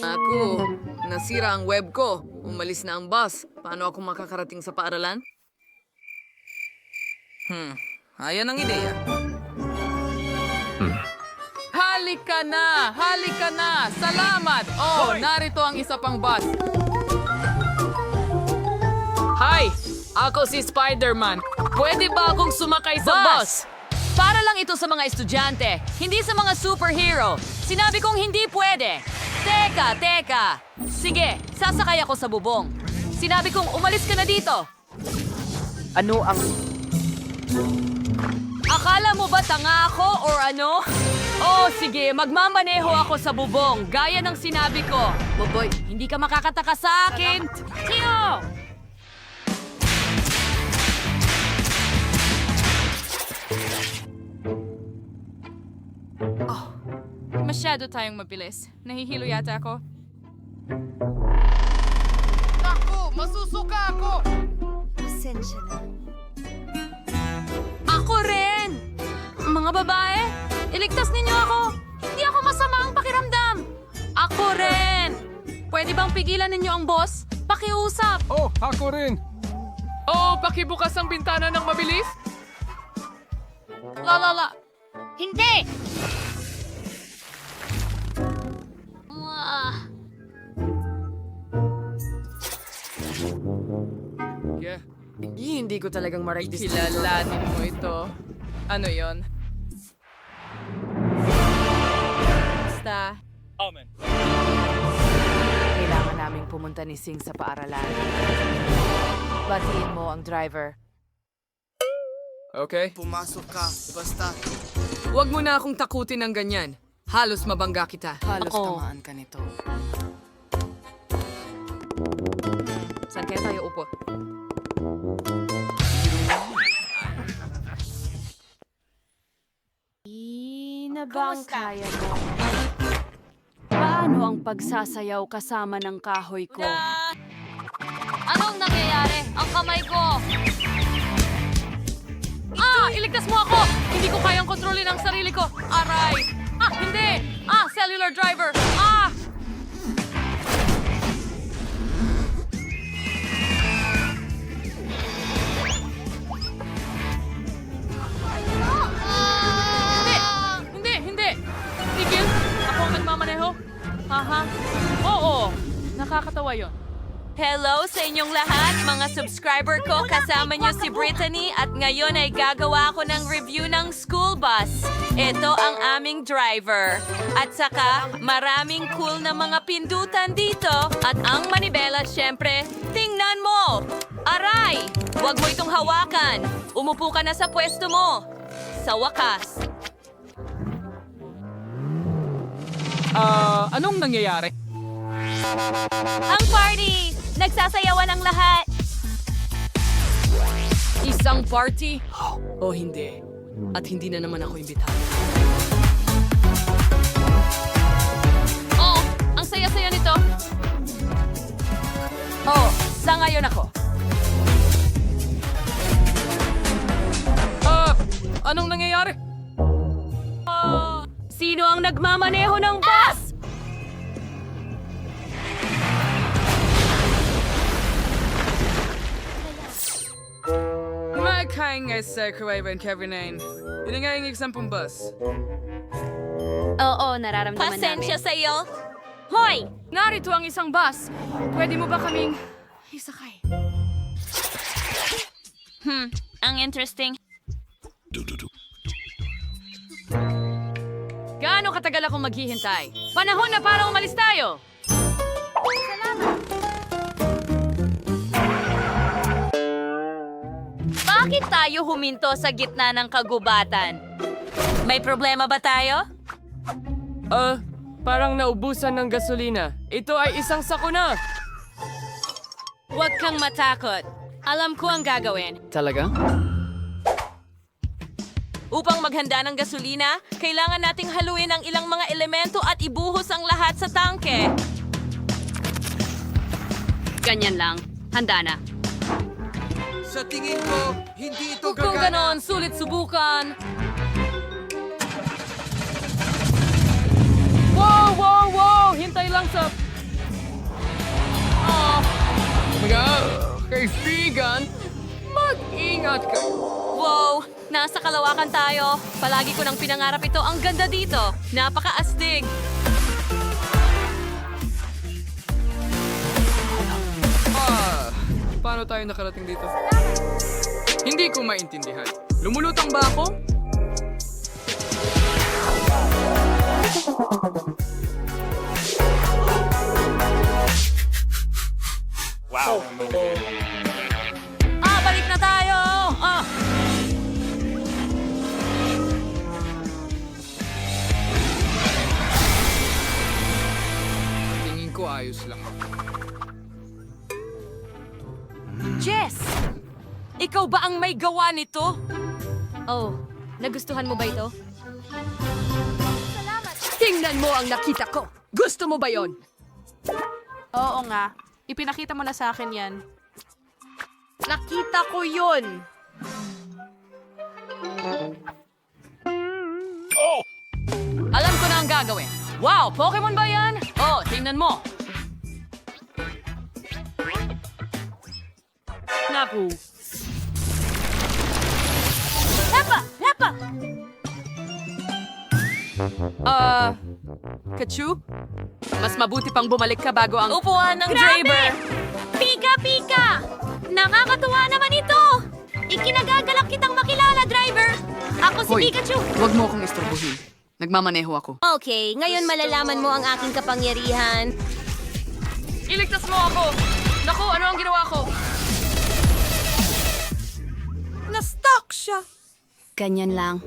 Ako, nasira ang web ko. Umalis na ang bus. Paano ako makakarating sa paaralan? Ayan ang ideya. Halika na! Halika na! Salamat! Oh, narito ang isa pang bus. Hi! Ako si Spider-Man. Pwede ba akong sumakay sa bus? Para lang ito sa mga estudyante, hindi sa mga superhero. Sinabi kong hindi pwede. Teka. Sige, sasakay ako sa bubong. Sinabi kong umalis ka na dito. Ano ang... Akala mo ba tanga ako or ano? Oh, sige, magmamaneho ako sa bubong, gaya ng sinabi ko. Boboy, hindi ka makakataka sa akin. Tio! Masyado tayong mabilis. Nahihilo yata ako. Naku! Masusuka ako! Pasensya na. Ako rin! Mga babae, iligtas ninyo ako! Hindi ako masama ang pakiramdam! Ako rin! Pwede bang pigilan ninyo ang boss? Pakiusap! Oh, ako rin! Oh, pakibukas ang bintana ng mabilis? La. Hindi! Hindi ko talagang ma-register. Kilalanin mo ito. Ano yon? Basta. Kailangan naming pumunta ni Sing sa paaralan. Batiin mo ang driver. Okay? Pumasok ka, basta. Huwag mo na akong takutin ng ganyan. Halos mabangga kita. Halos tamaan ka nito. Saan kaya tayo upo? Na bang kaya mo? Paano ang pagsasayaw kasama ng kahoy ko? Anong nangyayari? Ang kamay ko! Iligtas mo ako! Hindi ko kayang kontrolin ang sarili ko! Aray! Hindi! Cellular driver! Hindi! Tigil! Ako ang nagmamaneho? Oo! Nakakatawa yon. Hello sa inyong lahat, mga subscriber ko. Kasama niyo si Brittany at ngayon ay gagawa ako ng review ng school bus. Ito ang aming driver. At saka, maraming cool na mga pindutan dito. At ang manibela, syempre, tingnan mo! Aray! Huwag mo itong hawakan. Umupo ka na sa pwesto mo. Sa wakas. Anong nangyayari? Ang party! Nagsasayawan ang lahat! Isang party? O hindi. At hindi na naman ako imbitado. Oh, ang saya-saya nito. Oh, sangayon ako. Anong nangyayari? Sino ang nagmamaneho ng bus? Inangyaring sa Kuwaiban Kevin Inangyaring example bus. Oo, nararamdaman Pasensya sa'yo. Hoy! Narito ang isang bus. Pwede mo ba kaming isakay? Ang interesting. Gaano katagal akong maghihintay? Panahon na para umalis tayo! Bakit tayo huminto sa gitna ng kagubatan? May problema ba tayo? Parang naubusan ng gasolina. Ito ay isang sakuna. Huwag kang matakot. Alam ko ang gagawin. Talaga? Upang maghanda ng gasolina, kailangan nating haluin ang ilang mga elemento at ibuhos ang lahat sa tangke. Ganyan lang. Handa na. Sa tingin ko, hindi ito Kung ganon, sulit subukan. Wow! Hintay lang sa... Kaibigan, mag-ingat kayo. Wow! Nasa kalawakan tayo. Palagi ko nang pinangarap ito. Ang ganda dito. Napakaastig. Paano tayo nakarating dito? Hindi ko maintindihan. Lumulutang ba ako? Balik na tayo! Tingin ko ayos lang. Jess! Ikaw ba ang may gawa nito? Oh, nagustuhan mo ba ito? Tingnan mo ang nakita ko. Gusto mo ba yon? Oo nga. Ipinakita mo na sa akin yan. Nakita ko yun. Alam ko na ang gagawin. Wow, Pokemon ba yan? Oh, tingnan mo. Naku. Lapa! Kachu? Mas mabuti pang bumalik ka bago ang... Upuan ng driver! Pika! Nakakatuwa naman ito! Ikinagagalak kitang makilala, driver! Ako si Pikachu! Huwag mo akong istorbohin. Nagmamaneho ako. Okay, ngayon malalaman mo ang aking kapangyarihan. Iligtas mo ako! Naku, ano ang ginawa ko? Na-stuck siya. Ganyan lang.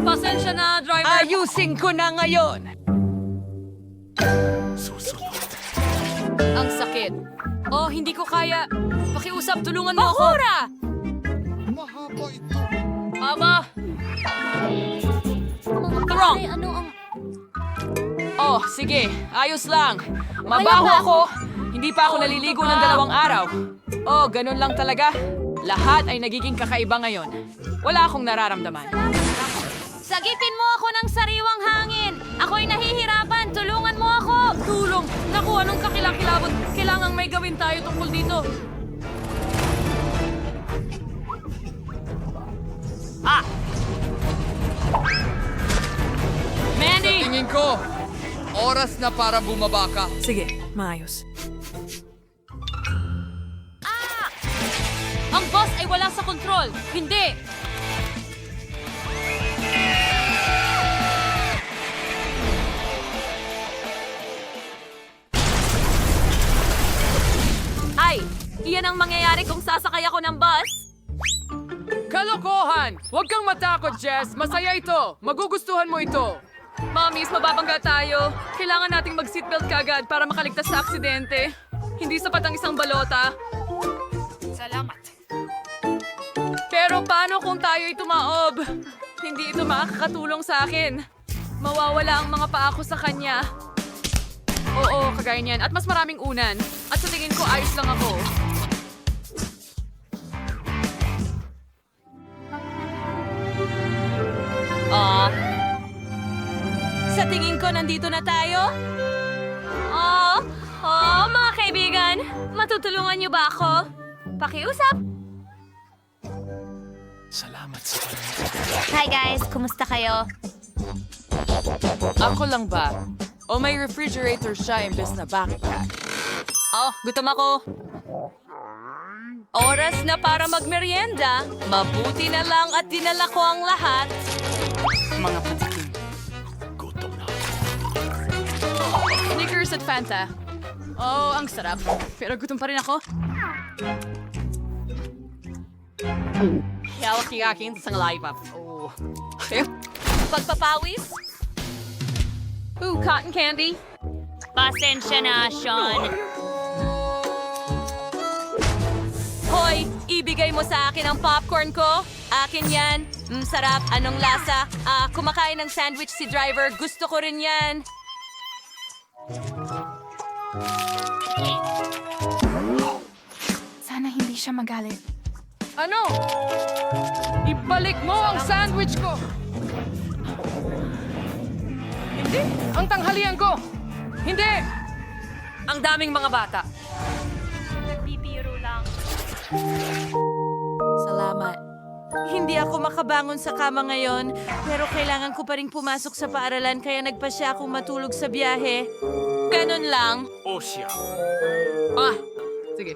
Pasensya na, driver. Ayusin ko na ngayon. Ang sakit. Oh, hindi ko kaya. Pakiusap, tulungan mo ako. Bahura! Aba! Wrong! Ano ang... Oh, sige. Ayos lang. Mabaho ako. Hindi pa ako naliligo ng 2 araw. Oh, ganun lang talaga. Lahat ay nagiging kakaiba ngayon. Wala akong nararamdaman. Sagipin mo ako ng sariwang hangin! Ako'y nahihirapan! Tulungan mo ako! Tulong! Naku, anong kakilakilabot? Kailangang may gawin tayo tungkol dito. Mandy! Tingin ko, oras na para bumaba ka. Sige, maayos. Ang boss ay wala sa kontrol. Hindi! Ay! Iyan ang mangyayari kung sasakay ako ng bus. Kalokohan! Huwag kang matakot, Jess. Masaya ito. Magugustuhan mo ito. Mamis, mababangga tayo. Kailangan nating mag-seatbelt kagad para makaligtas sa aksidente. Hindi sapat ang isang balota. Salamat. Pero paano kung tayo'y tumaob? Hindi ito makakatulong sa akin. Mawawala ang mga paa ko sa kanya. Oo, kagaya niyan. At mas maraming unan. At sa tingin ko, ayos lang ako. Sa tingin ko, nandito na tayo. Mga kaibigan, matutulungan niyo ba ako? Pakiusap. Salamat sa Hi guys, kumusta kayo? Ako lang ba? O may refrigerator siya imbes na backpack? Oh, gutom ako. Oras na para magmerienda. Mabuti na lang at dinala ko ang lahat. Mga patikim. gutom na. Snickers at Fanta. Oh, ang sarap. Pero gutom pa rin ako. Hawak yung aking lollipop. Oh. Pagpapawis? Ooh, cotton candy. Pasensya na, Sean. Hoy, ibigay mo sa akin ang popcorn ko. Akin yan. Sarap. Anong lasa? Kumakain ng sandwich si driver. Gusto ko rin yan. Sana hindi siya magalit. Ano? Ibalik mo ang sandwich ko! Hindi! Ang tanghalian ko! Hindi! Ang daming mga bata. Bibiro lang. Salamat. Hindi ako makabangon sa kama ngayon, pero kailangan ko pa rin pumasok sa paaralan kaya nagpa siya akong matulog sa biyahe. Ganun lang. O siya. Sige.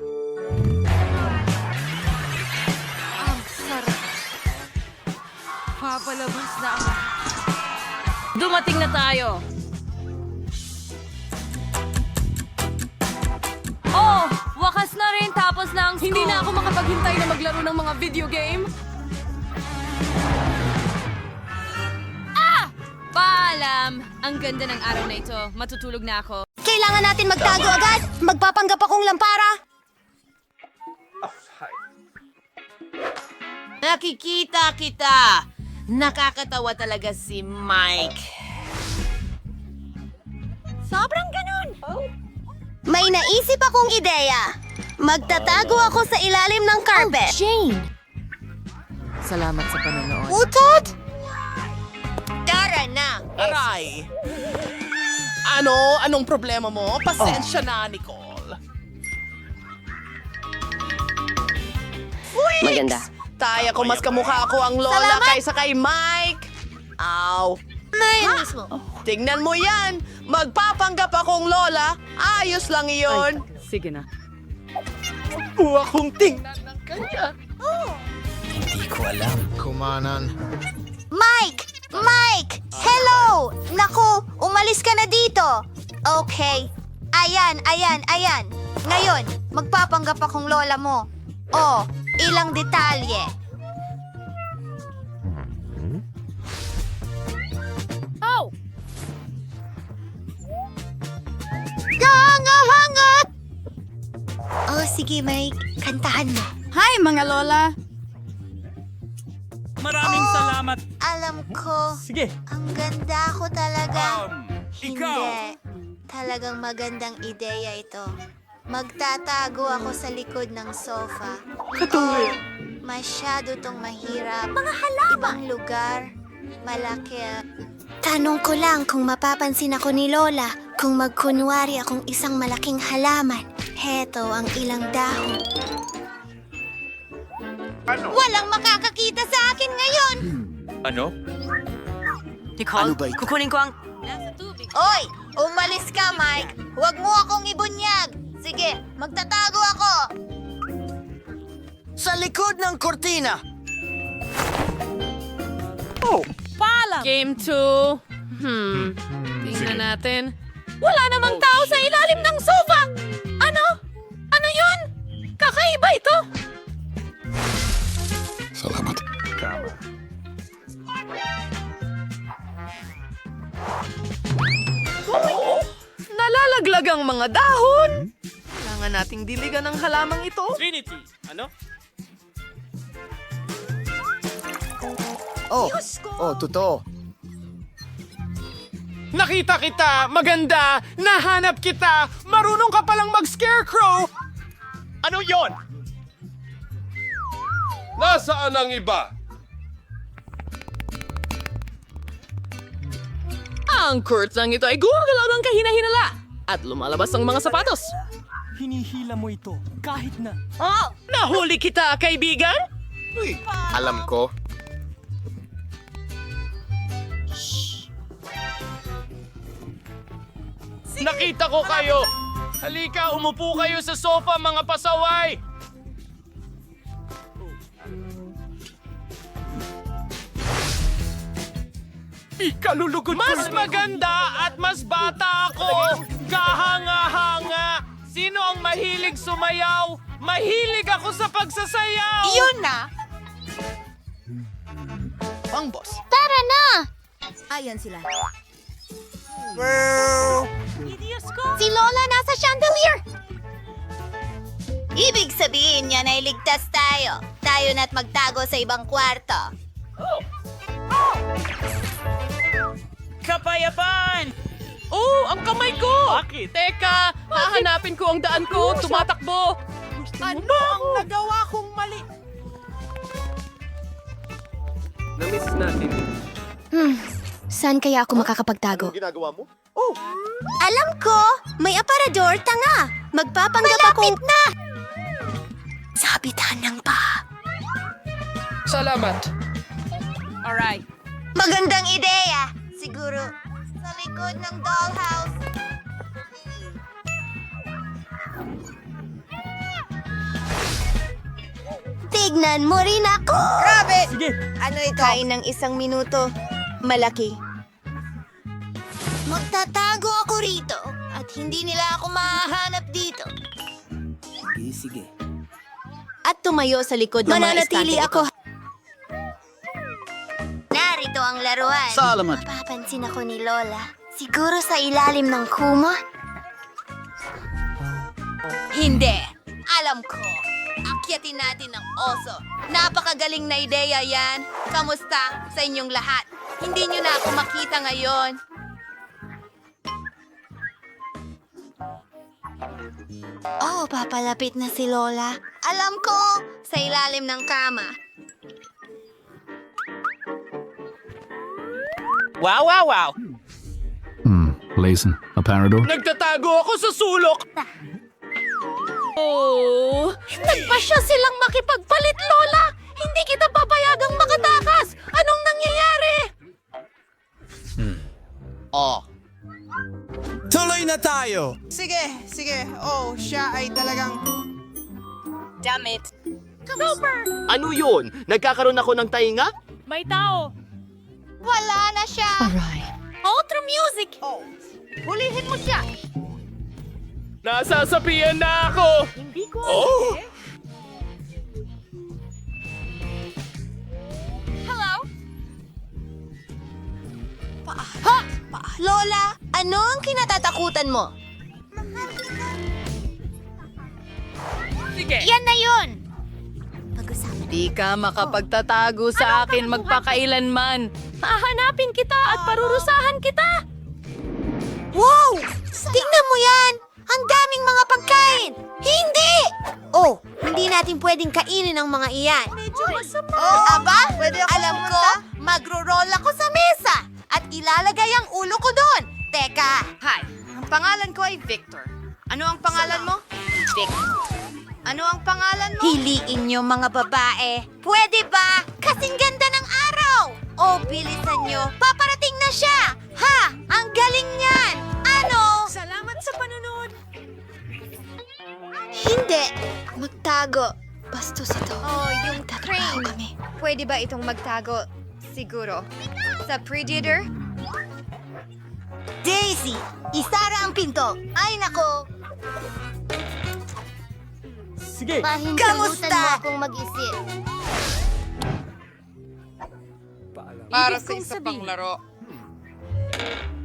Ang sarap. Papalabas na ako. Dumating na tayo. Oh! Wakas na rin tapos na ang school. Hindi na ako makapaghintay na maglaro ng mga video game. Paalam! Ang ganda ng araw na ito. Matutulog na ako. Kailangan natin magtago agad. Magpapanggap akong lampara. Nakikita kita. Nakakatawa talaga si Mike. Sobrang ganun. May naisip akong ideya. Magtatago ako sa ilalim ng carpet. Jane! Salamat sa panonood. Utot! Tara na! Aray! Ano? Anong problema mo? Pasensya na, Nicole. Maganda. Taya ko mas kamukha ako ang lola kaysa kay Mike. Aw. Ngayon mismo. Tingnan mo yan. Magpapanggap akong lola. Ayos lang iyon. Sige na. Buwa kong tingnan ng kanya. Hindi ko alam. Kumanan. Mike! Mike! Hello! Naku, umalis ka na dito. Okay. Ayan. Ngayon, magpapanggap akong lola mo. Oh, ilang detalye. Oh! Hangat! Oh, sige, Mike. Kantahan mo. Hi mga lola! Maraming salamat. Alam ko. Sige. Ang ganda ko talaga. Hindi. Talagang magandang ideya ito. Magtatago ako sa likod ng sofa. Oh, masyado tong mahirap. Mga halaman. Ibang lugar. Malaki. Tanong ko lang kung mapapansin ako ni Lola kung magkunwari akong isang malaking halaman. Heto ang ilang dahon. Walang makakakita sa akin ngayon! Ano? Nicole, Ano ba ito? kukunin ko ang... Oy! Umalis ka, Mike! Huwag mo akong ibunyag! Sige, magtatago ako! Sa likod ng kortina. Game 2. Tingnan natin. Wala namang tao sa ilalim ng sofa! Ano? Ano yun? Kakaiba ito! Salamat. Nalalaglag ang mga dahon. Kailangan nating diligan ang halamang ito. Trinity, ano? Totoo. Nakita kita! Maganda! Nahanap kita! Marunong ka palang mag-scarecrow! Ano yon? Nasaan ang iba? Ang kurtang ito ay gumagalaw ng kahina-hinala at lumalabas ang mga sapatos. Hinihila mo ito kahit na... Nahuli kita, kaibigan? Alam ko. Nakita ko kayo! Halika, umupo kayo sa sofa, mga pasaway! Ikalulugod mas maganda at mas bata ako! Kahanga-hanga! Sino ang mahilig sumayaw? Mahilig ako sa pagsasayaw! Yun na! Ang boss. Tara na! Ayan sila. Si Lola nasa chandelier! Ibig sabihin niya na iligtas tayo. Tayo na't magtago sa ibang kwarto. Kapayapaan! Oh, ang kamay ko! Bakit? Teka, hahanapin ko ang daan ko. Tumatakbo. Ano ang nagawa kong mali? Namiss natin. Saan kaya ako makakapagtago? Ginagawa mo? Alam ko! May aparador, tanga! Magpapanggap akong... Malapit na! Sabitan ng pa. Salamat. Alright. Magandang ideya! Siguro, sa likod ng dollhouse. Tignan mo rin ako! Grabe! Sige. Ano ito? Kain ng 1 minuto. Malaki. Magtatago ako rito at hindi nila ako mahahanap dito. Sige. At tumayo sa likod ng mga Mananatili estante ako. ito. Narito ang laruan. Salamat. Mapapansin ako ni Lola. Siguro sa ilalim ng kumot? Hindi. Alam ko. Akyatin natin ang oso. Napakagaling na ideya yan. Kamusta sa inyong lahat? Hindi nyo na ako makita ngayon. Oh, papalapit na si Lola. Alam ko, sa ilalim ng kama. Wow, wow, wow! Listen, aparador. Nagtatago ako sa sulok! Oh, Nagpasya silang makipagpalit, Lola! Hindi kita papayagang makatakas! Anong nangyayari? Tuloy na tayo! Sige. Oh, siya ay talagang... Ano yun? Nagkakaroon ako ng tainga? May tao. Wala na siya! Outro music. Oh, hulihin mo siya. Nasasapian na ako! Hindi ko Oh! Lola, ano ang kinatatakutan mo? Yan na yun! Pag-usapan. Di ka makapagtatago sa akin magpakailanman. Hahanapin kita at parurusahan kita. Wow! Tingnan mo yan! Ang daming mga pagkain! Hindi! Oh, hindi natin pwedeng kainin ang mga iyan. Medyo masama. Oh, aba, alam ko, magro-roll ako sa mesa at ilalagay ang ulo ko doon. Teka. Hi, ang pangalan ko ay Victor. Ano ang pangalan mo? Victor. Ano ang pangalan mo? Hiliin niyo mga babae. Pwede ba? Kasing ganda ng araw. Oh, bilisan niyo. Paparating na siya. Ha! Ang galing niyan. Ano? Salamat sa panonood. Hindi! Magtago. Bastos ito. Oh, yung Tatrabaho kami. Pwede ba itong magtago? Siguro. Sa Predator? Daisy! Isara ang pinto! Ay, nako! Sige! Pahinsalutan mo akong mag-isip. Para Ibig sa kong isa pang sabihin. laro.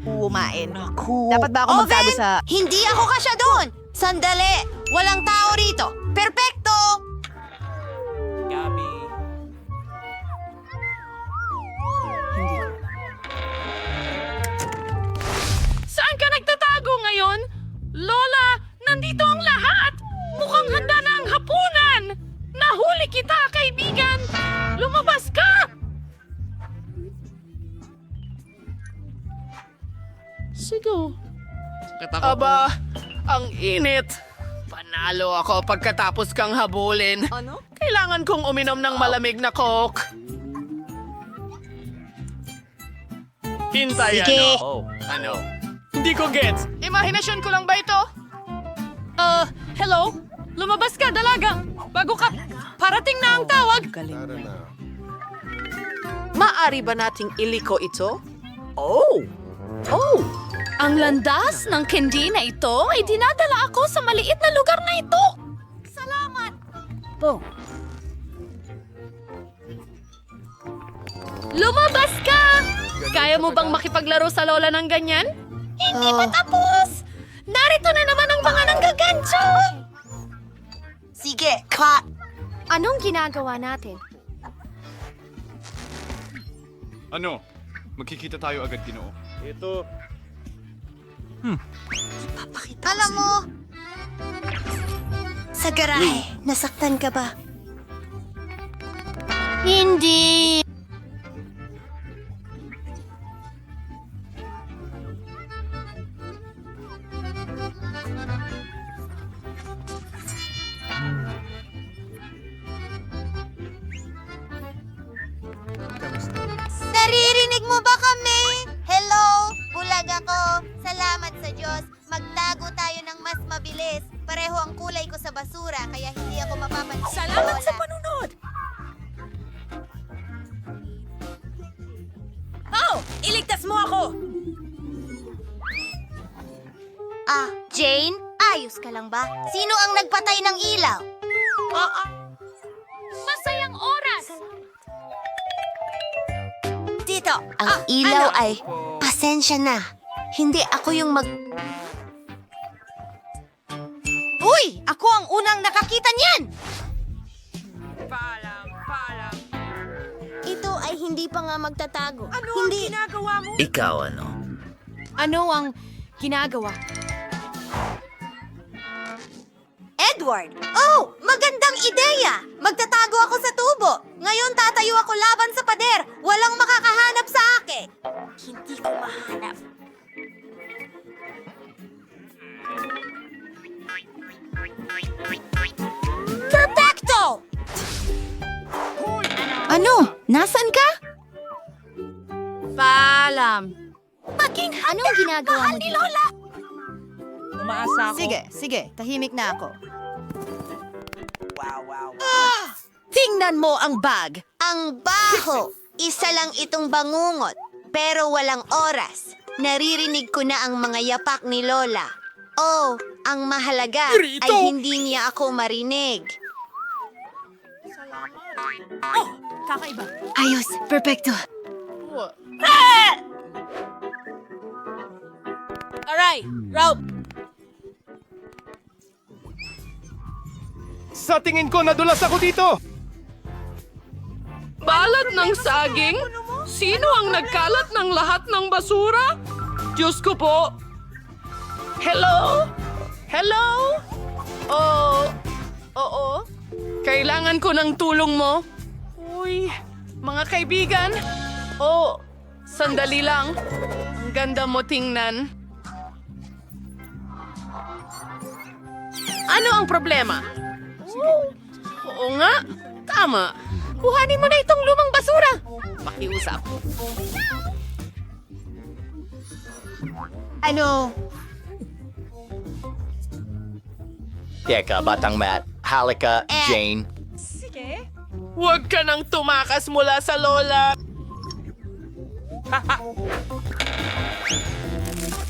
Umain. Dapat ba ako magtago sa... Hindi ako kasya doon! Sandali! Walang tao rito! Perpekto! Gabi. Saan ka nagtatago ngayon? Lola, nandito ang lahat. Mukhang handa na ang hapunan. Nahuli kita, kaibigan. Lumabas ka. Sigo. Aba, ang init. Panalo ako pagkatapos kang habulin. Ano? Kailangan kong uminom ng malamig na Coke. Hintay, Sige. Ano? Hindi ko gets. Imahinasyon ko lang ba ito? Hello? Lumabas ka, dalaga! Bago ka, parating na ang tawag! Maari ba nating iliko ito? Ang landas ng candy na ito ay dinadala ako sa maliit na lugar na ito. Salamat! Lumabas ka! Kaya mo bang makipaglaro sa lola ng ganyan? Hindi pa tapos! Narito na naman ang mga nanggagancho! Sige, cut! Anong ginagawa natin? Ano? Magkikita tayo agad, Ginoo. Ito. Alam mo, sa garahe, nasaktan ka ba? Hindi. Naririnig mo ba kami? Hello? Bulag ako. Salamat sa Diyos. Magtago tayo ng mas mabilis. Pareho ang kulay ko sa basura, kaya hindi ako mapapansin. Salamat sa panunod! Oh! Iligtas mo ako! Ah, Jane? Ayos ka lang ba? Sino ang nagpatay ng ilaw? Masayang oras! Dito, ang ilaw ay... Pasensya na. Hindi ako yung Uy! Ako ang unang nakakita niyan! Ito ay hindi pa nga magtatago. Ano hindi... ang ginagawa mo? Ikaw ano? Ano ang ginagawa? Edward! Oh! Magandang ideya! Magtatago ako sa tubo. Ngayon tatayo ako laban sa pader. Walang makakahanap sa akin. Hindi ko mahanap. Perfecto! Ano? Nasaan ka? Paalam! Anong ginagawa mo dito? Umaasa ako. Sige. Tahimik na ako. Tingnan mo ang bag. Ang baho. Isa lang itong bangungot. Pero walang oras. Naririnig ko na ang mga yapak ni Lola. Oh, ang mahalaga ay hindi niya ako marinig. Kakaiba. Ayos, perfecto. Alright, route! Sa tingin ko, nadulas ako dito. Balat ng saging? Sino ang nagkalat ng lahat ng basura? Diyos ko po. Hello? Hello? Oo. Kailangan ko ng tulong mo. Uy, mga kaibigan. Sandali lang. Ang ganda mo tingnan. Ano ang problema? Oo nga, tama. Kuhanin mo na itong lumang basura. Pakiusap. Ano? Teka, Batang Matt. Halika, Jane. Huwag ka nang tumakas mula sa lola.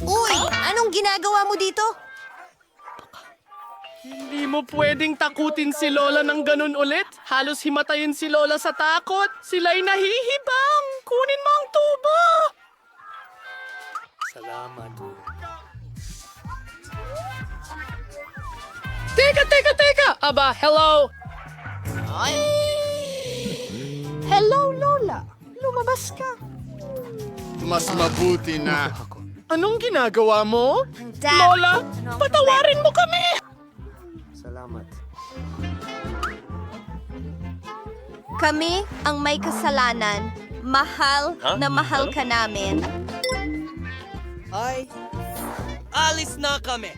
Uy, anong ginagawa mo dito? Hindi mo pwedeng takutin si Lola ng ganun ulit. Halos himatayin si Lola sa takot. Sila'y nahihibang. Kunin mo ang tubo. Salamat. Teka! Aba, hello! Hello, Lola. Lumabas ka. Mas mabuti na. Anong ginagawa mo? Dad, Lola, patawarin mo kami! Salamat. Kami ang may kasalanan. Mahal na mahal ka namin. Alis na kami.